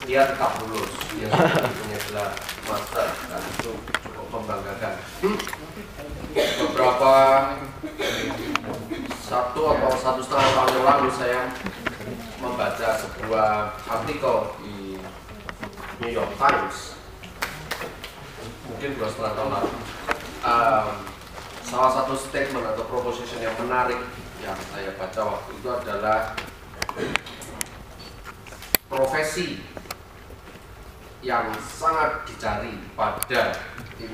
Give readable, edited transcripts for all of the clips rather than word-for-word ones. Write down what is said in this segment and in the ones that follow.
dia tetap lulus, dia sudah punya gelar master dan itu cukup membanggakan. Beberapa 1 atau 1,5 tahun yang lalu saya membaca sebuah artikel di New York Times, mungkin 2,5 tahun lalu. Salah satu statement atau proposition yang menarik yang saya baca waktu itu adalah profesi yang sangat dicari pada 50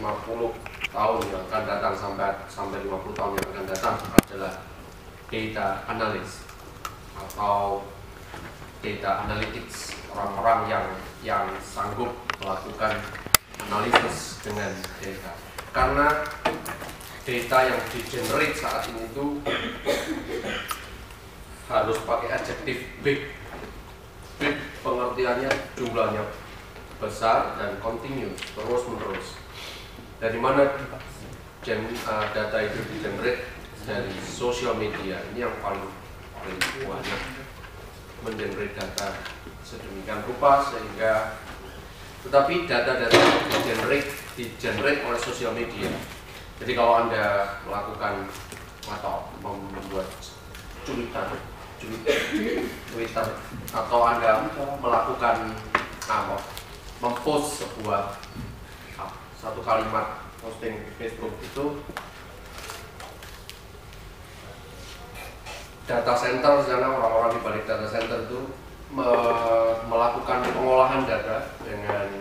tahun yang akan datang sampai 50 tahun yang akan datang adalah data analyst atau data analytics, orang-orang yang sanggup melakukan analisis dengan data. Karena data yang di-generate saat ini itu harus pakai adjektif big. Big pengertiannya jumlahnya besar dan continue, terus menerus. Dari mana data itu di-generate? Dari social media. Ini yang paling banyak mengenerate data sedemikian rupa sehingga, tetapi data-data di-generate oleh social media. Jadi kalau Anda melakukan atau membuat Twitter atau Anda melakukan mempost satu kalimat posting Facebook itu, data center sana, orang-orang di balik data center itu melakukan pengolahan data dengan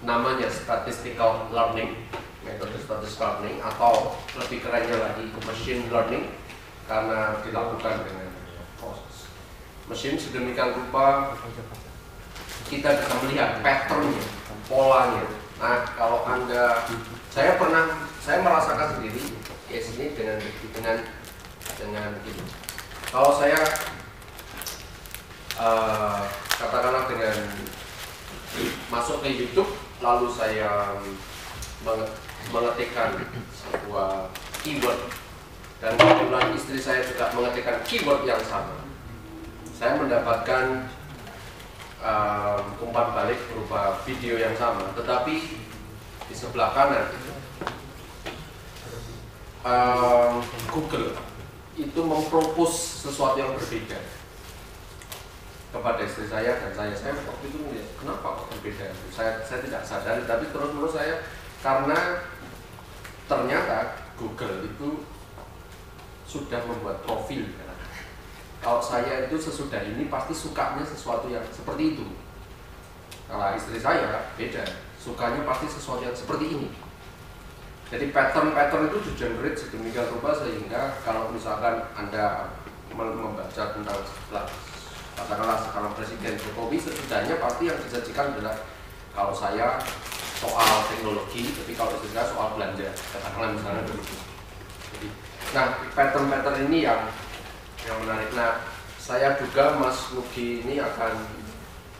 namanya statistical learning, metode statistical learning, atau lebih kerennya lagi machine learning, karena dilakukan dengan proses mesin sedemikian rupa kita bisa melihat patternnya, polanya. Nah, kalau saya merasakan sendiri case ini dengan begini. Kalau saya katakanlah dengan masuk ke YouTube, lalu saya mengetikkan sebuah keyword, dan kebetulan istri saya juga mengetikkan keyword yang sama, saya mendapatkan umpan balik berupa video yang sama, tetapi di sebelah kanan Google itu mempropos sesuatu yang berbeda kepada istri saya dan saya waktu itu melihat, kenapa kok berbeda? Saya tidak sadar, tapi terus saya, karena ternyata Google itu sudah membuat profil. Kalau saya itu sesudah ini pasti sukanya sesuatu yang seperti itu. Kalau istri saya beda, sukanya pasti sesuatu yang seperti ini. Jadi pattern itu di-generate sedemikian rupa sehingga kalau misalkan Anda membaca tentang katakanlah sekarang Presiden Jokowi, setidaknya pasti yang disajikan adalah, kalau saya soal teknologi, tapi kalau istri saya soal belanja, katakanlah misalnya begitu. Nah, pattern ini yang menarik. Nah, saya duga Mas Nugi ini akan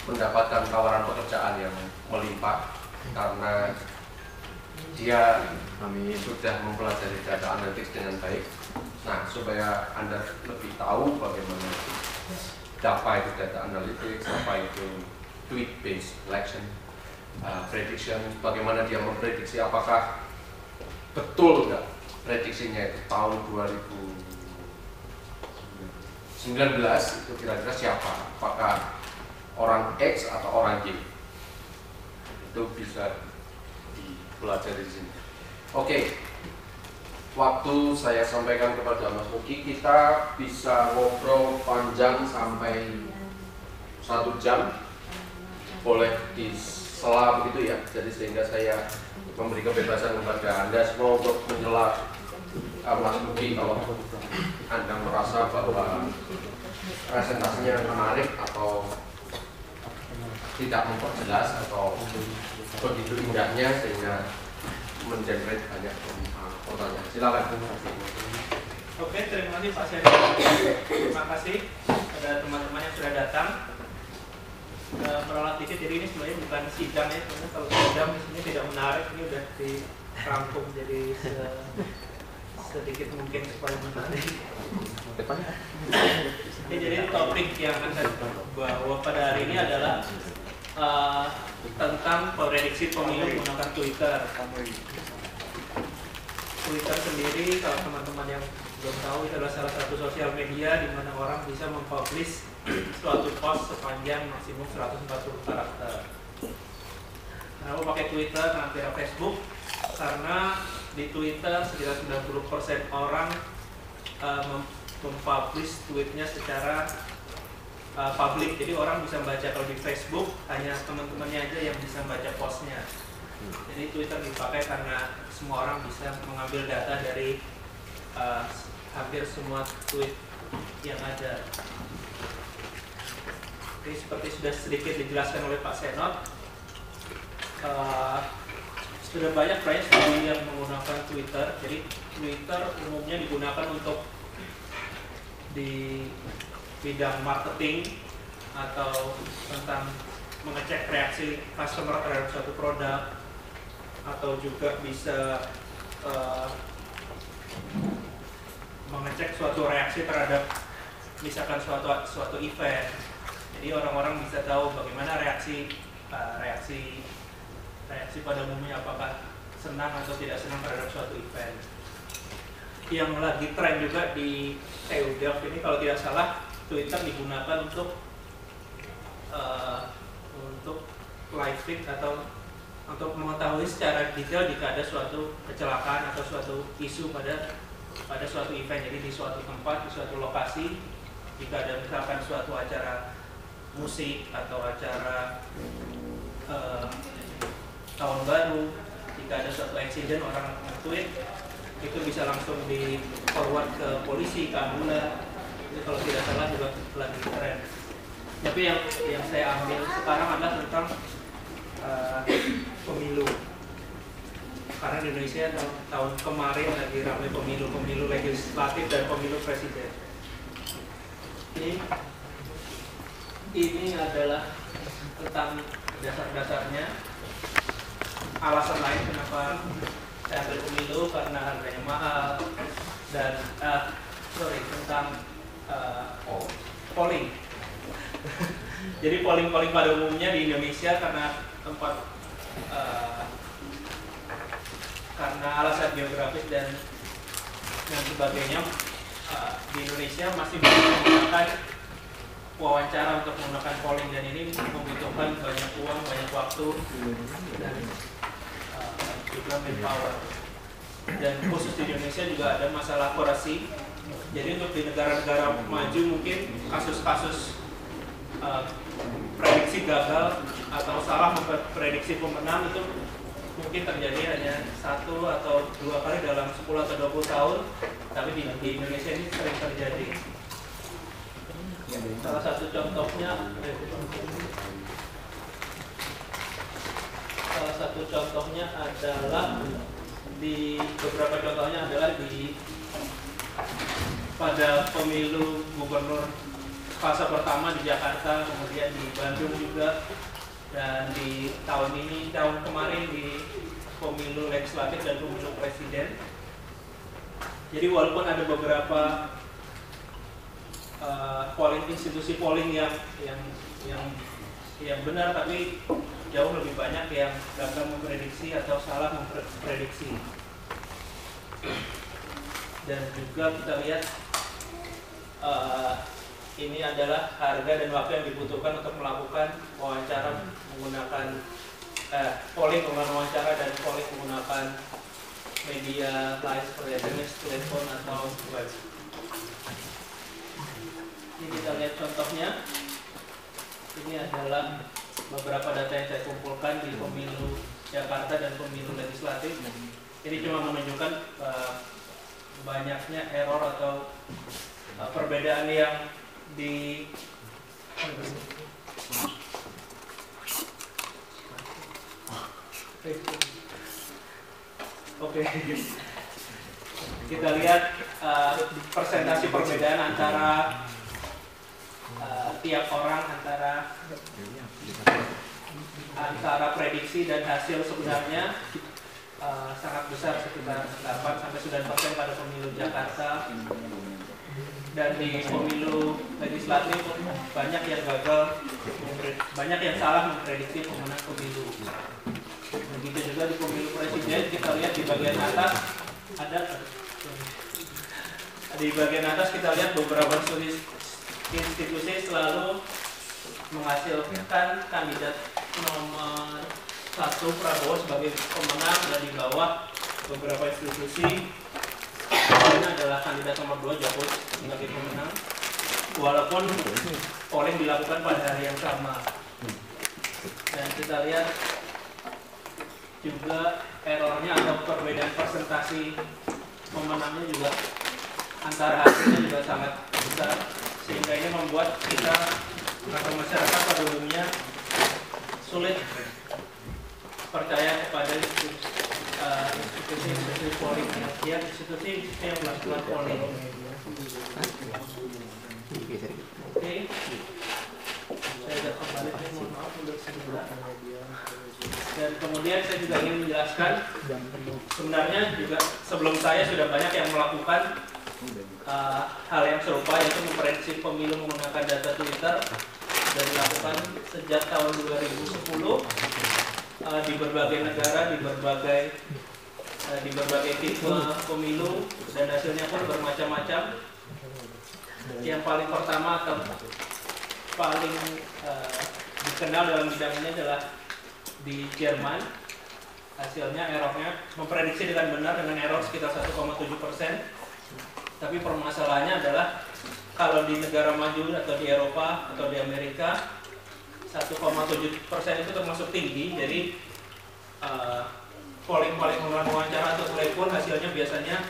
mendapatkan tawaran pekerjaan yang melimpah karena dia sudah mempelajari data analytics dengan baik. Nah, supaya Anda lebih tahu bagaimana apa itu data analytics, apa itu tweet based election prediction, bagaimana dia memprediksi apakah betul nggak prediksinya itu tahun 2019 itu kira-kira siapa, apakah orang X atau orang Y, itu bisa dipelajari di sini. Oke, waktu saya sampaikan kepada Mas Nugi, kita bisa ngobrol panjang sampai 1 jam, boleh disela begitu ya, jadi sehingga saya memberi kebebasan kepada Anda semua untuk menyela Mas Nugi kalau Anda merasa bahwa presentasinya menarik atau tidak memperjelas atau begitu indahnya sehingga mengenerate banyak pertanyaan. Silakan. Oke, terima kasih Pak Syarif. Terima kasih pada teman-teman yang sudah datang. Meralat dikit, jadi ini sebenarnya bukan sidang ya, karena kalau sidang ini tidak menarik, ini udah dirangkum jadi sedikit mungkin supaya menarik. Jadi topik yang akan bawa pada hari ini adalah tentang prediksi pemilu menggunakan Twitter. Twitter sendiri, kalau teman-teman yang belum tahu, itu adalah salah satu sosial media di mana orang bisa mempublish suatu post sepanjang maksimum 140 karakter. Kenapa pakai Twitter, kenapa pakai Facebook? Karena di Twitter sekitar 90% orang mempublish tweetnya secara publik. Jadi orang bisa membaca. Kalau di Facebook hanya teman-temannya aja yang bisa membaca postnya. Jadi Twitter dipakai karena semua orang bisa mengambil data dari hampir semua tweet yang ada. Jadi seperti sudah sedikit dijelaskan oleh Pak Senot, sudah banyak studi yang menggunakan Twitter. Jadi Twitter umumnya digunakan untuk di bidang marketing atau tentang mengecek reaksi customer terhadap suatu produk, atau juga bisa mengecek suatu reaksi terhadap misalkan suatu event. Jadi orang-orang bisa tahu bagaimana reaksi pada umumnya, apakah senang atau tidak senang terhadap suatu event. Yang lagi tren juga di EU Delft ini, kalau tidak salah, Twitter digunakan untuk live feed atau untuk mengetahui secara detail jika ada suatu kecelakaan atau suatu isu pada suatu event. Jadi di suatu tempat, di suatu lokasi, jika ada misalkan suatu acara musik atau acara tahun baru, jika ada suatu insiden, orang nge-tweet, itu bisa langsung di forward ke polisi, ke ambulan. Jadi kalau tidak salah juga lagi tren. Tapi yang saya ambil sekarang adalah tentang pemilu. Karena di Indonesia tahun kemarin lagi ramai pemilu legislatif dan pemilu presiden. Ini adalah tentang dasar-dasarnya. Alasan lain kenapa saya ambil pemilu, karena harganya mahal dan tentang polling. Jadi polling pada umumnya di Indonesia karena karena alasan geografis dan sebagainya, di Indonesia masih belum menggunakan wawancara untuk menggunakan polling, dan ini membutuhkan banyak uang, banyak waktu, dan juga manpower. Dan khusus di Indonesia juga ada masalah korupsi. Jadi untuk di negara-negara maju mungkin kasus-kasus prediksi gagal atau salah memprediksi pemenang itu mungkin terjadi hanya 1 atau 2 kali dalam 10 atau 20 tahun, tapi di Indonesia ini sering terjadi. Salah satu contohnya adalah pada pemilu gubernur fase pertama di Jakarta, kemudian di Bandung juga, dan di tahun kemarin di pemilu legislatif dan pemilu presiden. Jadi walaupun ada beberapa institusi polling yang benar, tapi jauh lebih banyak yang gagal memprediksi atau salah memprediksi. Dan juga kita lihat ini adalah harga dan waktu yang dibutuhkan untuk melakukan wawancara menggunakan polling menggunakan wawancara dan polling menggunakan media lain seperti SMS, telepon atau web. Ini kita lihat contohnya. Ini adalah beberapa data yang saya kumpulkan di pemilu Jakarta dan pemilu legislatif. Ini cuma menunjukkan banyaknya error atau perbedaan yang di Oke. Kita lihat persentase perbedaan antara tiap orang antara prediksi dan hasil sebenarnya. sangat besar, sekitar 8-9% pada pemilu Jakarta, dan di pemilu legislatif banyak yang gagal, banyak yang salah memprediksi pemenang pemilu. Begitu juga di pemilu presiden, kita lihat di bagian atas kita lihat beberapa institusi selalu menghasilkan kandidat nomor 1 Prabowo sebagai pemenang, dan di bawah beberapa institusi ini adalah kandidat nomor 2 Jokowi sebagai pemenang, walaupun polling dilakukan pada hari yang sama. Dan kita lihat juga errornya atau perbedaan presentasi pemenangnya juga antara hasilnya juga sangat besar, sehingga ini membuat kita atau masyarakat pada umumnya sulit percaya kepada institusi polling, ya institusi yang melakukan polling. Oke, saya sudah kembali, mohon maaf untuk sebentar. Dan kemudian saya juga ingin menjelaskan, sebenarnya juga sebelum saya sudah banyak yang melakukan hal yang serupa, yaitu memprediksi pemilu menggunakan data Twitter, dan dilakukan sejak tahun 2010 di berbagai negara, di berbagai tipe pemilu, dan hasilnya pun bermacam-macam. Yang paling pertama atau paling dikenal dalam bidang ini adalah di Jerman. Hasilnya errornya memprediksi dengan benar dengan error sekitar 1,7%. Tapi permasalahannya adalah kalau di negara maju atau di Eropa atau di Amerika 1,7% itu termasuk tinggi. Jadi polling wawancara atau telepon hasilnya biasanya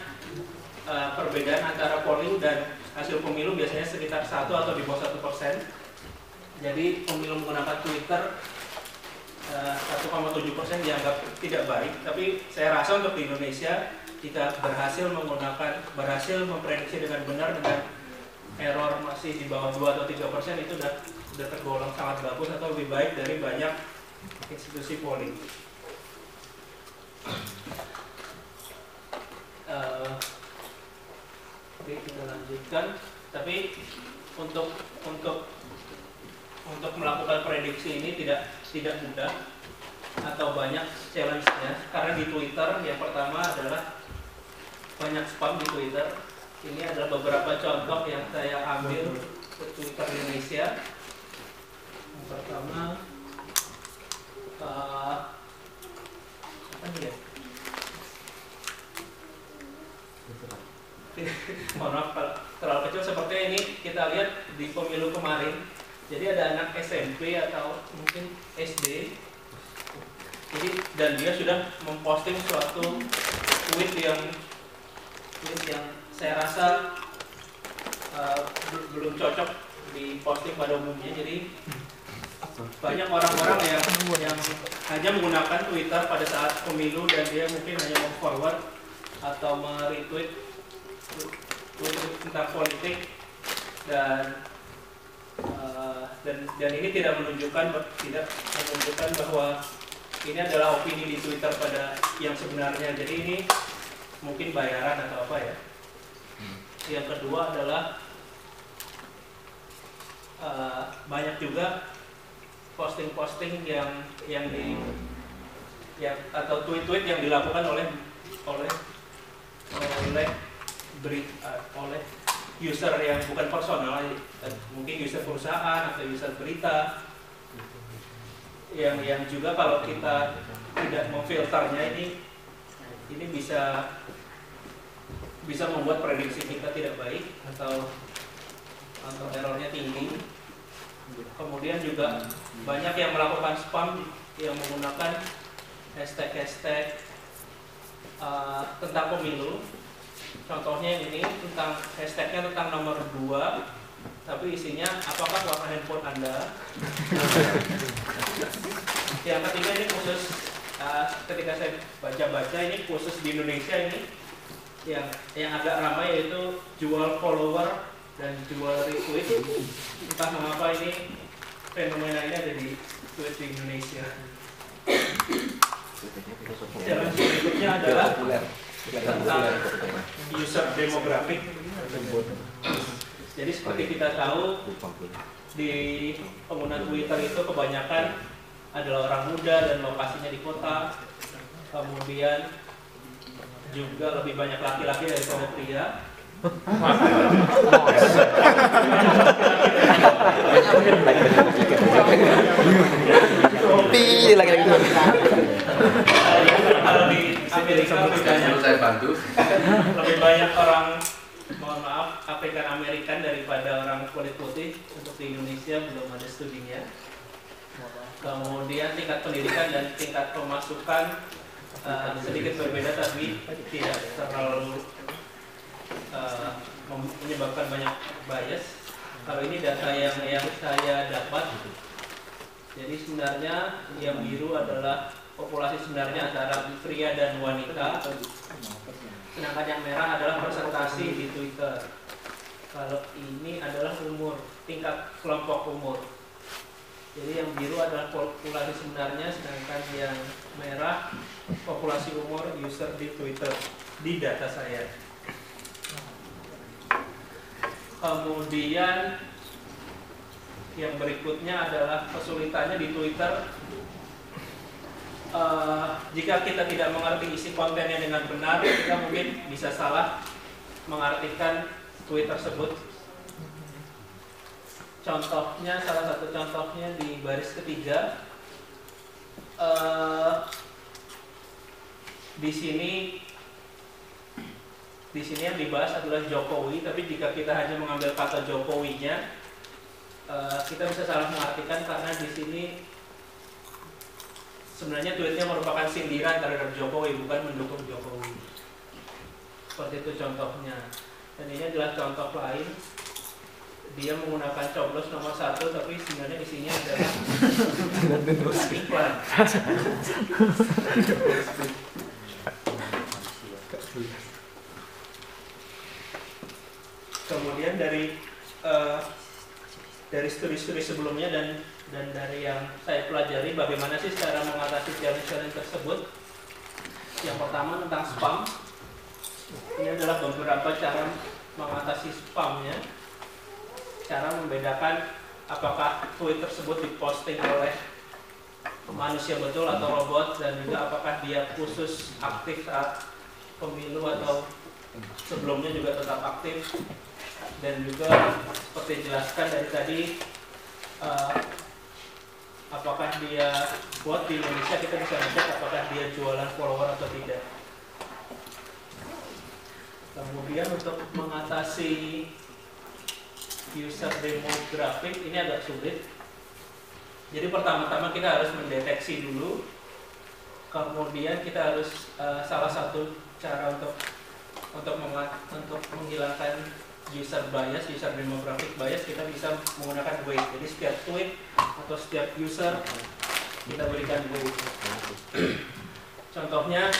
perbedaan antara polling dan hasil pemilu biasanya sekitar 1 atau di bawah 1%. Jadi pemilu menggunakan Twitter 1,7% dianggap tidak baik. Tapi saya rasa untuk di Indonesia kita berhasil memprediksi dengan benar dengan error masih di bawah 2 atau 3%, itu sudah tergolong sangat bagus atau lebih baik dari banyak institusi polling. Oke, kita lanjutkan. Tapi untuk melakukan prediksi ini tidak mudah atau banyak challenge-nya, karena di Twitter yang pertama adalah banyak spam di Twitter. Ini adalah beberapa contoh yang saya ambil ke Twitter Indonesia. Yang pertama, apa nih ya? Mohon maaf kalau terlalu kecil. Seperti ini kita lihat di pemilu kemarin. Jadi ada anak SMP atau mungkin SD. Jadi dan dia sudah memposting suatu tweet yang saya rasa belum cocok diposting pada umumnya. Jadi banyak orang-orang yang hanya menggunakan Twitter pada saat pemilu, dan dia mungkin hanya forward atau retweet tentang politik, dan ini tidak menunjukkan bahwa ini adalah opini di Twitter pada yang sebenarnya. Jadi ini mungkin bayaran atau apa ya. Yang kedua adalah banyak juga posting-posting atau tweet-tweet yang dilakukan oleh user yang bukan personal, mungkin user perusahaan atau user berita, yang juga kalau kita tidak memfilternya ini bisa membuat prediksi kita tidak baik atau errornya tinggi. Kemudian juga banyak yang melakukan spam yang menggunakan hashtag tentang pemilu. Contohnya yang ini hashtagnya tentang nomor 2, tapi isinya apakah warna handphone Anda. Yang ketiga ini khusus ketika saya baca-baca, ini khusus di Indonesia, ini yang agak ramai, yaitu jual follower dan jual retweet. Entah mengapa fenomena ini ada di tweet di Indonesia. Challenge berikutnya adalah tentang user demographic. Jadi seperti kita tahu, di pengguna Twitter itu kebanyakan adalah orang muda dan lokasinya di kota. Kemudian juga lebih banyak laki-laki daripada pria. Kalau di Amerika lebih banyak orang, mohon maaf, African American daripada orang kulit putih. Untuk di Indonesia belum ada studinya. Kemudian tingkat pendidikan dan tingkat pemasukan sedikit berbeda, tapi tidak terlalu menyebabkan banyak bias. Kalau ini data yang saya dapat, jadi sebenarnya yang biru adalah populasi sebenarnya antara pria dan wanita, sedangkan yang merah adalah presentasi di Twitter. Kalau ini adalah umur, tingkat kelompok umur. Jadi yang biru adalah populasi sebenarnya, sedangkan yang merah populasi umur user di Twitter di data saya. Kemudian yang berikutnya adalah kesulitannya di Twitter. Jika kita tidak mengerti isi kontennya dengan benar, kita mungkin bisa salah mengartikan tweet tersebut. Contohnya, salah satu contohnya di baris ketiga. Di sini yang dibahas adalah Jokowi, tapi jika kita hanya mengambil kata Jokowinya, kita bisa salah mengartikan karena di sini sebenarnya tweetnya merupakan sindiran terhadap Jokowi, bukan mendukung Jokowi. Seperti itu contohnya. Dan ini adalah contoh lain. Dia menggunakan coblos nomor 1, tapi sebenarnya isinya adalah iklan. Kemudian dari studi-studi sebelumnya dan dari yang saya pelajari, bagaimana sih cara mengatasi challenge tersebut. Yang pertama tentang spam. Ini adalah beberapa cara mengatasi spamnya. Cara membedakan apakah tweet tersebut diposting oleh manusia betul atau robot, dan juga apakah dia khusus aktif saat pemilu atau sebelumnya juga tetap aktif. Dan juga seperti dijelaskan dari tadi, apakah dia bot di Indonesia, kita bisa ngecek apakah dia jualan follower atau tidak. Kemudian untuk mengatasi user demographic ini agak sulit. Jadi pertama-tama kita harus mendeteksi dulu. Kemudian kita harus salah satu cara untuk menghilangkan user bias, user demographic bias, kita bisa menggunakan weight. Jadi setiap tweet atau setiap user kita berikan weight. Contohnya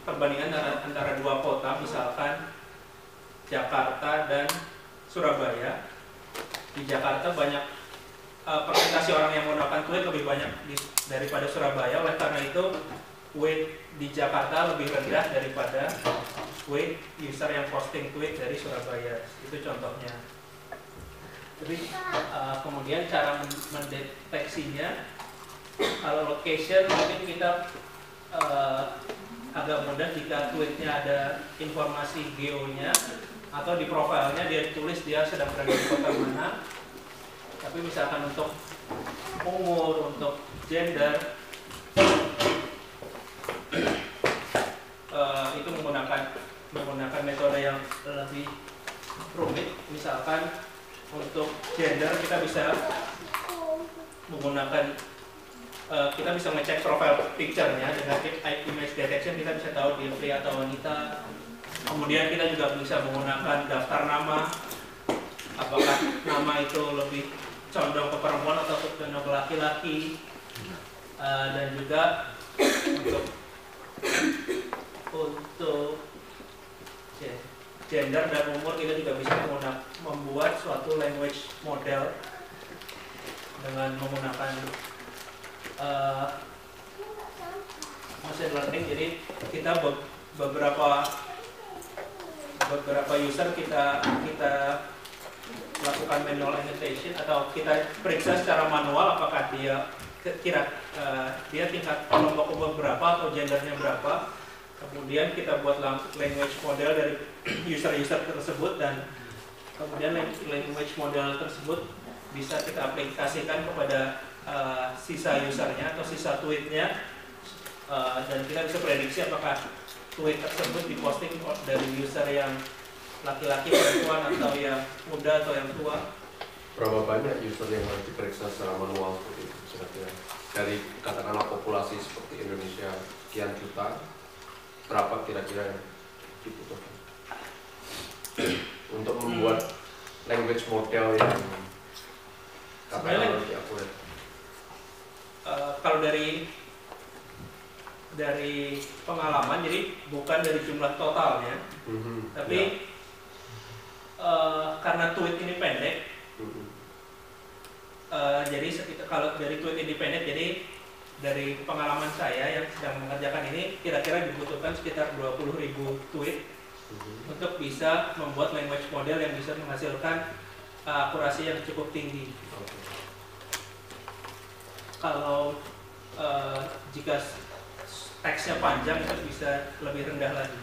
perbandingan antara dua kota, misalkan Jakarta dan Surabaya. Di Jakarta banyak persentase orang yang menggunakan tweet lebih banyak daripada Surabaya. Oleh karena itu weight di Jakarta lebih rendah daripada weight user yang posting tweet dari Surabaya. Itu contohnya. Jadi kemudian cara mendeteksinya, kalau location mungkin kita agak mudah jika tweetnya ada informasi geo-nya, atau di profilnya dia tulis dia sedang berada di kota mana. Tapi misalkan untuk umur, untuk gender, itu menggunakan metode yang lebih rumit. Misalkan untuk gender kita bisa menggunakan kita bisa ngecek profile picture-nya dengan image detection. Kita bisa tahu dia pria atau wanita. Kemudian kita juga bisa menggunakan daftar nama, apakah nama itu lebih condong ke perempuan atau condong ke laki-laki. Dan juga untuk gender dan umur kita juga bisa membuat suatu language model dengan menggunakan machine learning. Jadi kita beberapa user kita lakukan manual annotation atau kita periksa secara manual apakah dia dia tingkat kelompok umur berapa atau gendernya berapa. Kemudian kita buat language model dari user-user tersebut, dan kemudian language model tersebut bisa kita aplikasikan kepada sisa usernya atau sisa tweetnya, dan kita bisa prediksi apakah tweet tersebut diposting dari user yang laki-laki, perempuan, atau yang muda atau yang tua. Berapa banyak user yang harus diperiksa secara manual seperti itu kira-kira? Dari katakanlah populasi seperti Indonesia sekian juta, berapa kira-kira yang dibutuhkan untuk membuat language model yang katakanlah lebih akurat? Kalau dari pengalaman, jadi bukan dari jumlah totalnya, tapi karena tweet ini pendek, jadi kalau dari tweet ini pendek, jadi dari pengalaman saya yang sedang mengerjakan ini, kira-kira dibutuhkan sekitar 20.000 tweet untuk bisa membuat language model yang bisa menghasilkan akurasi yang cukup tinggi. Kalau jika teksnya panjang itu bisa lebih rendah lagi.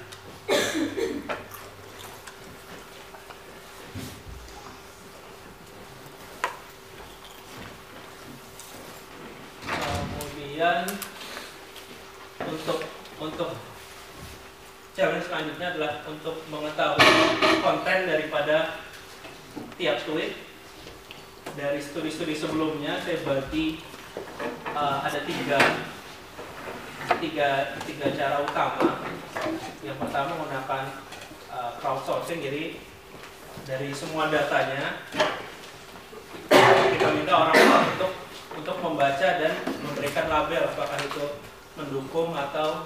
Kemudian untuk challenge selanjutnya adalah untuk mengetahui konten daripada tiap tweet. Dari studi-studi sebelumnya saya bagi ada tiga cara utama. Yang pertama menggunakan crowdsourcing, jadi dari semua datanya kita minta orang-orang untuk membaca dan memberikan label apakah itu mendukung atau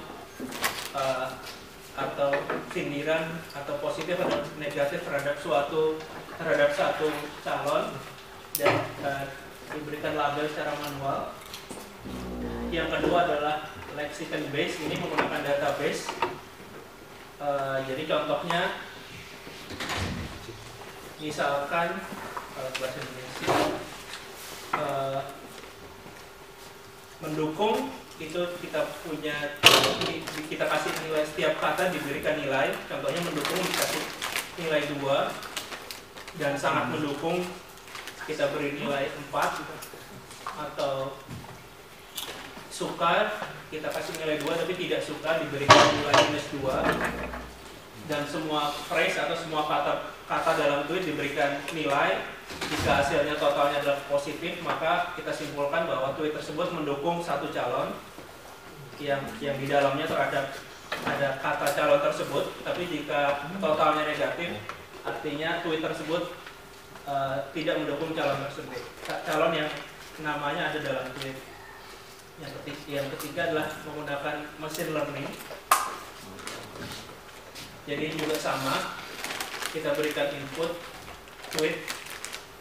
sindiran atau positif atau negatif terhadap satu calon, dan diberikan label secara manual. Yang kedua adalah lexicon base, ini menggunakan database. Jadi contohnya, misalkan kalau bahasa Indonesia, mendukung itu kita kasih nilai, setiap kata diberikan nilai. Contohnya mendukung dikasih nilai 2, dan sangat mendukung kita beri nilai 4, atau suka kita kasih nilai 2 tapi tidak suka diberikan nilai -2, dan semua phrase atau semua kata dalam tweet diberikan nilai. Jika hasilnya totalnya adalah positif, maka kita simpulkan bahwa tweet tersebut mendukung satu calon yang di dalamnya ada kata calon tersebut. Tapi jika totalnya negatif, artinya tweet tersebut tidak mendukung calon tersebut, calon yang namanya ada dalam tweet. Yang ketiga adalah menggunakan machine learning. Jadi juga sama, kita berikan input tweet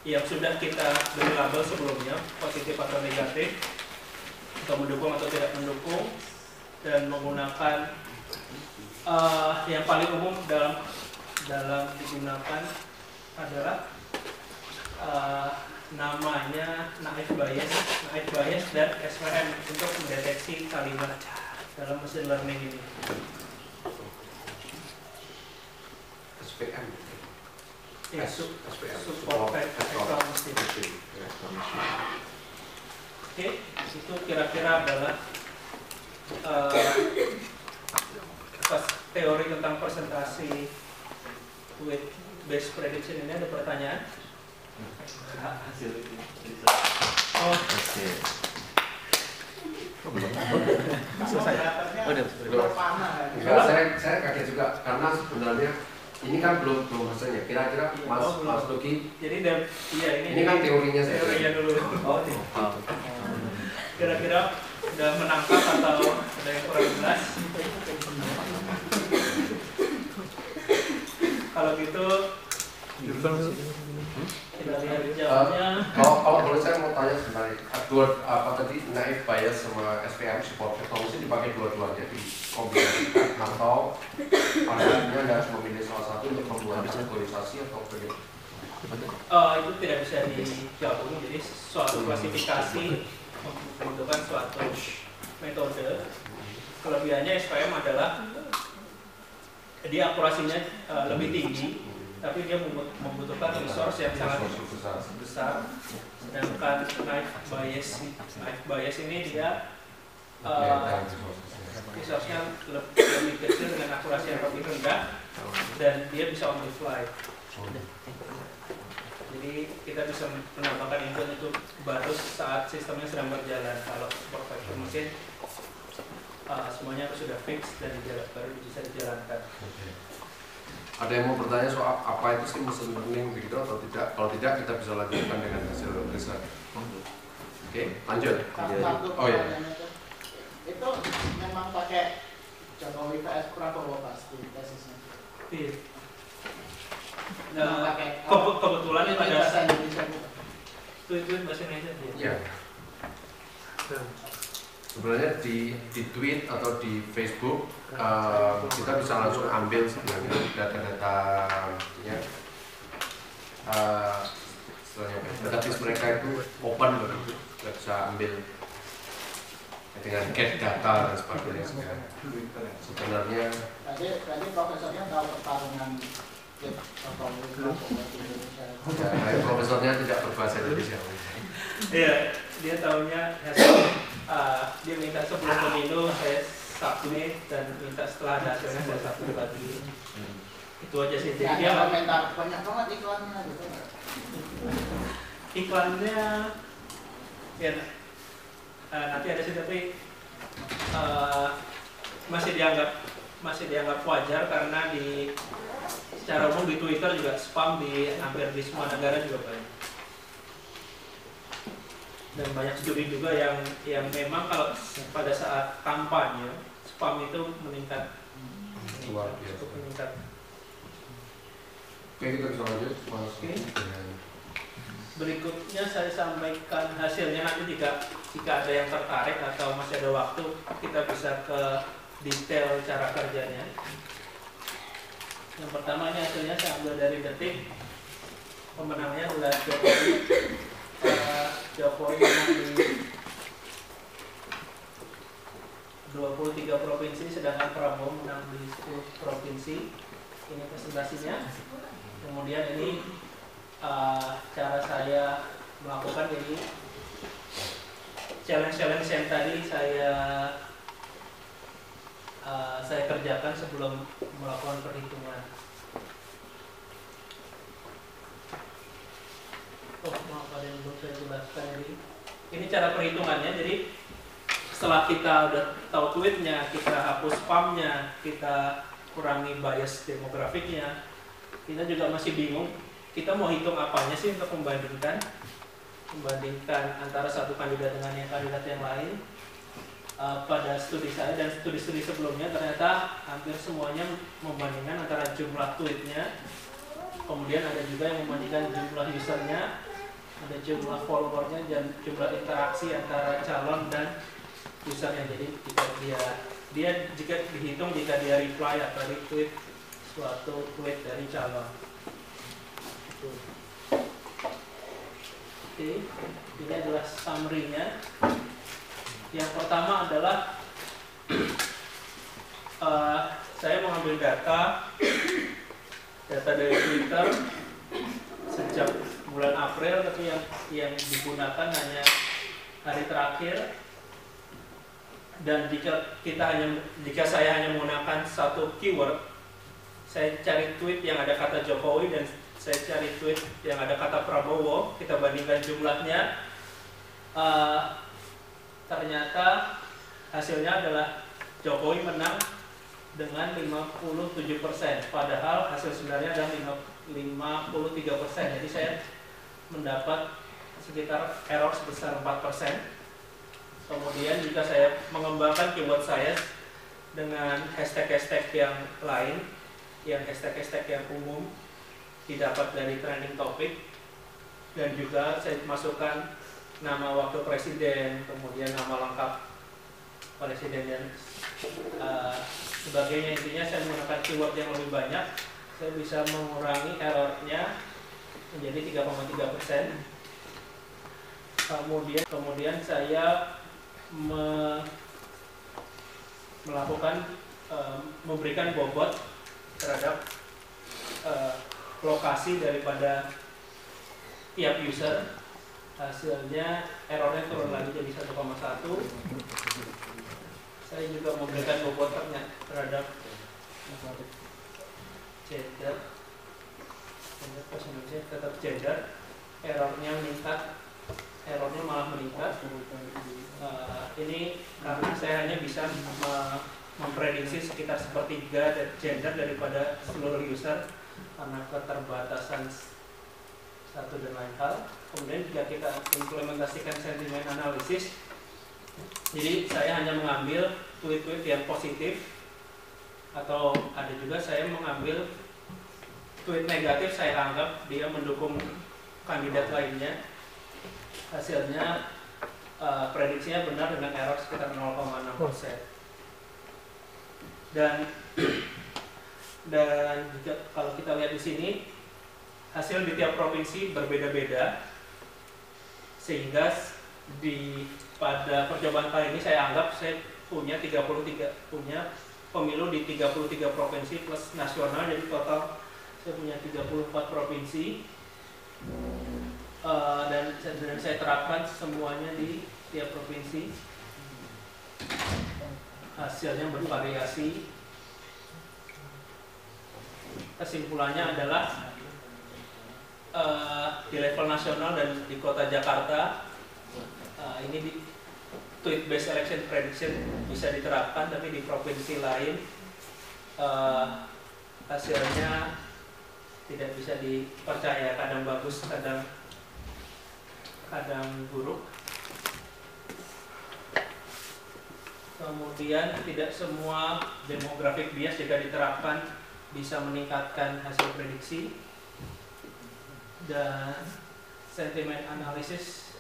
yang sudah kita beri label sebelumnya, positif atau negatif, atau mendukung atau tidak mendukung, dan menggunakan yang paling umum dalam digunakan adalah namanya naive bias dan SVM untuk mendeteksi kalimat dalam machine learning ini. SPM. Ya, support vector machine. Oke, itu kira-kira adalah teori tentang presentasi with based prediction. Ini ada pertanyaan? Hasil ini. Oh, Oke. selesai. Saya kaget juga karena sebenarnya ini kan belum hasilnya. Kira-kira Mas Luki. Jadi ini kan teorinya saya. Teorinya dulu. Oh. Kira-kira udah menangkap atau ada yang kurang jelas? Kalau gitu kita lihat jawabnya. Kalau boleh saya mau tanya sebentar. apa tadi naif bias sama SPM support vector mesti dipakai dua-duanya di kombinasikan atau pada akhirnya Anda harus memilih salah satu untuk membuat kategorisasi atau bagaimana? Itu tidak bisa digabung, jadi suatu klasifikasi membutuhkan suatu metode. Kelebihannya SPM adalah dia akurasinya lebih tinggi, tapi dia membutuhkan resource yang sangat besar. Sedangkan naif bias ini dia resource-nya lebih kecil dengan akurasi yang lebih rendah dan dia bisa on the fly. Jadi kita bisa menambahkan input itu baru saat sistemnya sedang berjalan. Kalau support vector mesin semuanya sudah fix dan baru bisa dijalankan. Ada yang mau bertanya soal apa itu sih machine learning begitu atau tidak? Kalau tidak kita bisa lanjutkan dengan hasil riset. Oke, lanjut. Oh ya. Itu memang pakai Jokowi vs Prabowo pasti tesisnya. Iya. Nah, kebetulan pada bahasa Indonesia tweet bahasa Indonesia dia. Iya. Sebenarnya di tweet atau di Facebook kita bisa langsung ambil sebenarnya data-data ya, database mereka itu open begitu, kita bisa ambil dengan get data dan sebagainya. Sebenarnya berarti profesornya tahu pertarungan atau Indonesia. Ya, profesornya tidak berbahasa Indonesia. Iya, dia tahunya hasil dia minta sebelum pemilu saya submit dan minta setelah ada hasilnya saya submit lagi. Itu aja sih. Jadi dia komentar banyak banget iklannya gitu. Iklannya ya nanti ada sih tapi masih dianggap wajar karena secara umum di Twitter juga spam hampir di semua negara juga banyak. Dan banyak studi juga yang memang kalau pada saat kampanye spam itu meningkat. Luar biasa. Oke, kita bisa lanjut. Oke. Berikutnya saya sampaikan hasilnya nanti jika ada yang tertarik atau masih ada waktu kita bisa ke detail cara kerjanya. Yang pertama ini hasilnya saya ambil dari Detik. Pemenangnya adalah Jokowi menang di 23 provinsi, sedangkan Prabowo menang di 10 provinsi. Ini presentasinya. Kemudian ini cara saya melakukan, jadi challenge yang tadi saya kerjakan sebelum melakukan perhitungan. Maaf, ada yang belum saya jelaskan. Ini cara perhitungannya. Jadi setelah kita udah tahu tweetnya, kita hapus spamnya, kita kurangi bias demografiknya, kita juga masih bingung kita mau hitung apanya sih untuk membandingkan antara satu kandidat dengan kandidat yang lain. Pada studi saya dan studi-studi sebelumnya ternyata hampir semuanya membandingkan antara jumlah tweetnya, kemudian ada juga yang membandingkan jumlah usernya, ada jumlah followernya dan jumlah interaksi antara calon dan usernya. Jadi jika dihitung jika dia reply atau retweet suatu tweet dari calon. Oke, ini adalah summary-nya. Yang pertama adalah saya mengambil data dari Twitter sejak bulan April, tapi yang digunakan hanya hari terakhir. Dan jika saya hanya menggunakan satu keyword, saya cari tweet yang ada kata Jokowi dan saya cari tweet yang ada kata Prabowo, kita bandingkan jumlahnya, ternyata hasilnya adalah Jokowi menang dengan 57%, padahal hasil sebenarnya adalah 53%. Jadi saya mendapat sekitar error sebesar 4%. Kemudian jika saya mengembangkan keyword saya dengan hashtag-hashtag yang lain, yang hashtag-hashtag yang umum didapat dari trending topic, dan juga saya masukkan nama wakil presiden, kemudian nama lengkap presiden dan sebagainya. Intinya saya menggunakan keyword yang lebih banyak, saya bisa mengurangi errornya menjadi 3,3%. Kemudian saya melakukan memberikan bobot terhadap lokasi daripada tiap user. Hasilnya errornya turun lagi jadi 1,1. Saya juga memberikan bobot terhadap gender, tetap gender, errornya meningkat, errornya malah meningkat. Ini karena saya hanya bisa memprediksi sekitar sepertiga gender daripada seluruh user karena keterbatasan satu dan lain hal. Kemudian jika kita implementasikan sentiment analysis, jadi saya hanya mengambil tweet-tweet yang positif, atau ada juga saya mengambil tweet negatif, saya anggap dia mendukung kandidat lainnya. Hasilnya prediksinya benar dengan error sekitar 0,6%. Dan juga kalau kita lihat di sini, hasil di tiap provinsi berbeda-beda, sehingga pada percobaan kali ini saya anggap saya punya pemilu di 33 provinsi plus nasional, jadi total saya punya 34 provinsi, dan saya terapkan semuanya di tiap provinsi. Hasilnya bervariasi. Kesimpulannya adalah di level nasional dan di kota Jakarta ini di tweet based election prediction bisa diterapkan, tapi di provinsi lain hasilnya tidak bisa dipercaya, kadang bagus, kadang buruk. Kemudian tidak semua demographic bias jika diterapkan bisa meningkatkan hasil prediksi, dan sentiment analysis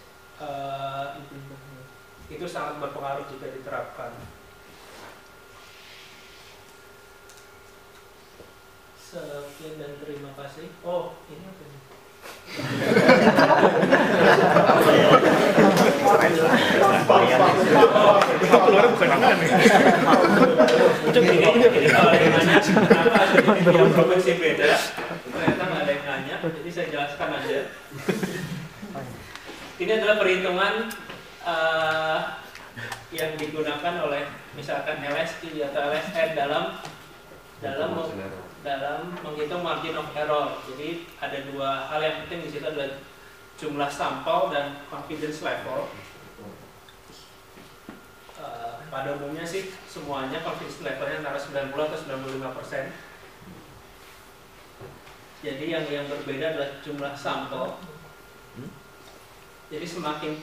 itu sangat berpengaruh jika diterapkan. Sekian dan terima kasih. Oh, ini apa ini? Keluar bukan tangan nih. Jadi kalau ada yang nanya kenapa ada di tiap provinsi beda, ternyata nggak ada yang nanya, jadi saya jelaskan aja. Ini adalah perhitungan yang digunakan oleh misalkan LSI atau LSN dalam menghitung margin of error. Jadi ada dua hal yang penting di situ, adalah jumlah sampel dan confidence level. Pada umumnya sih semuanya confidence levelnya antara 90 atau 95%. Jadi yang berbeda adalah jumlah sampel. Jadi semakin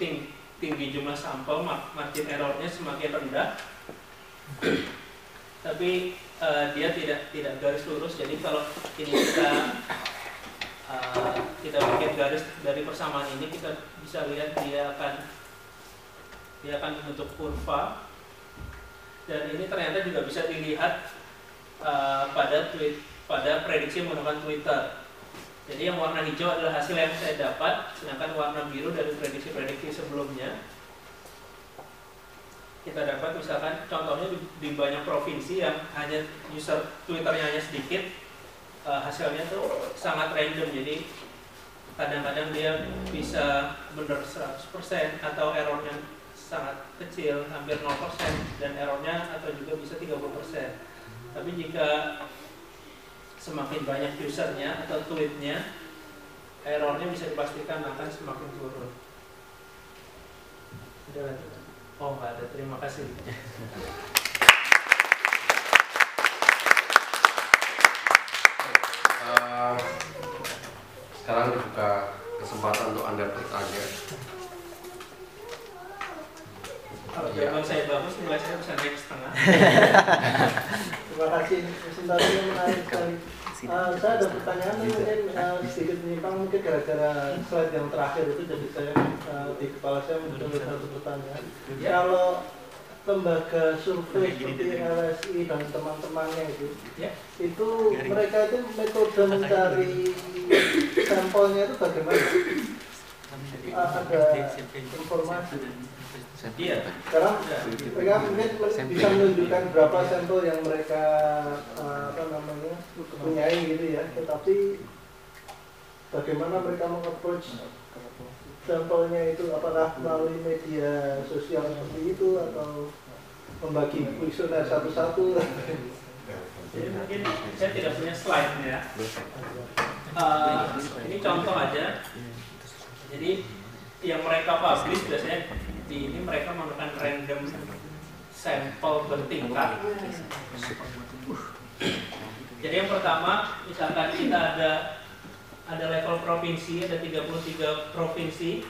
tinggi jumlah sampel, margin errornya semakin rendah. Tapi dia tidak garis lurus. Jadi kalau ini kita bikin garis dari persamaan ini, kita bisa lihat dia akan membentuk kurva. Dan ini ternyata juga bisa dilihat pada prediksi menggunakan Twitter. Jadi yang warna hijau adalah hasil yang saya dapat, sedangkan warna biru dari prediksi-prediksi sebelumnya. Kita dapat misalkan contohnya di banyak provinsi yang hanya user Twitternya hanya sedikit, hasilnya tuh sangat random. Jadi kadang-kadang dia bisa benar 100% atau errornya sangat kecil, hampir 0%, dan errornya atau juga bisa 30%. Tapi jika semakin banyak usernya atau tweetnya, errornya bisa dipastikan akan semakin turun. Oh, nggak ada, terima kasih. Sekarang dibuka kesempatan untuk Anda bertanya. Kalau jawaban saya bagus, nilai saya bisa naik setengah. Terima kasih, presentasi yang menarik sekali. Saya ada pertanyaan mungkin sedikit menyimpang mungkin gara-gara slide yang terakhir itu, jadi saya di kepala saya muncul satu pertanyaan. Kalau lembaga survei seperti LSI dan teman-temannya itu mereka itu metode mencari sampelnya itu bagaimana? Ada informasi? Iya. Sekarang mereka mungkin bisa menunjukkan berapa sampel yang mereka punyai gitu ya, tetapi bagaimana mereka mengapproach sampelnya itu, apakah melalui media sosial seperti itu atau membagi kuesioner satu-satu? Jadi mungkin saya tidak punya slide-nya. Ini contoh aja. Jadi yang mereka publish biasanya ini mereka menggunakan random sampel bertingkat. Jadi yang pertama, misalkan kita ada level provinsi, ada 33 provinsi.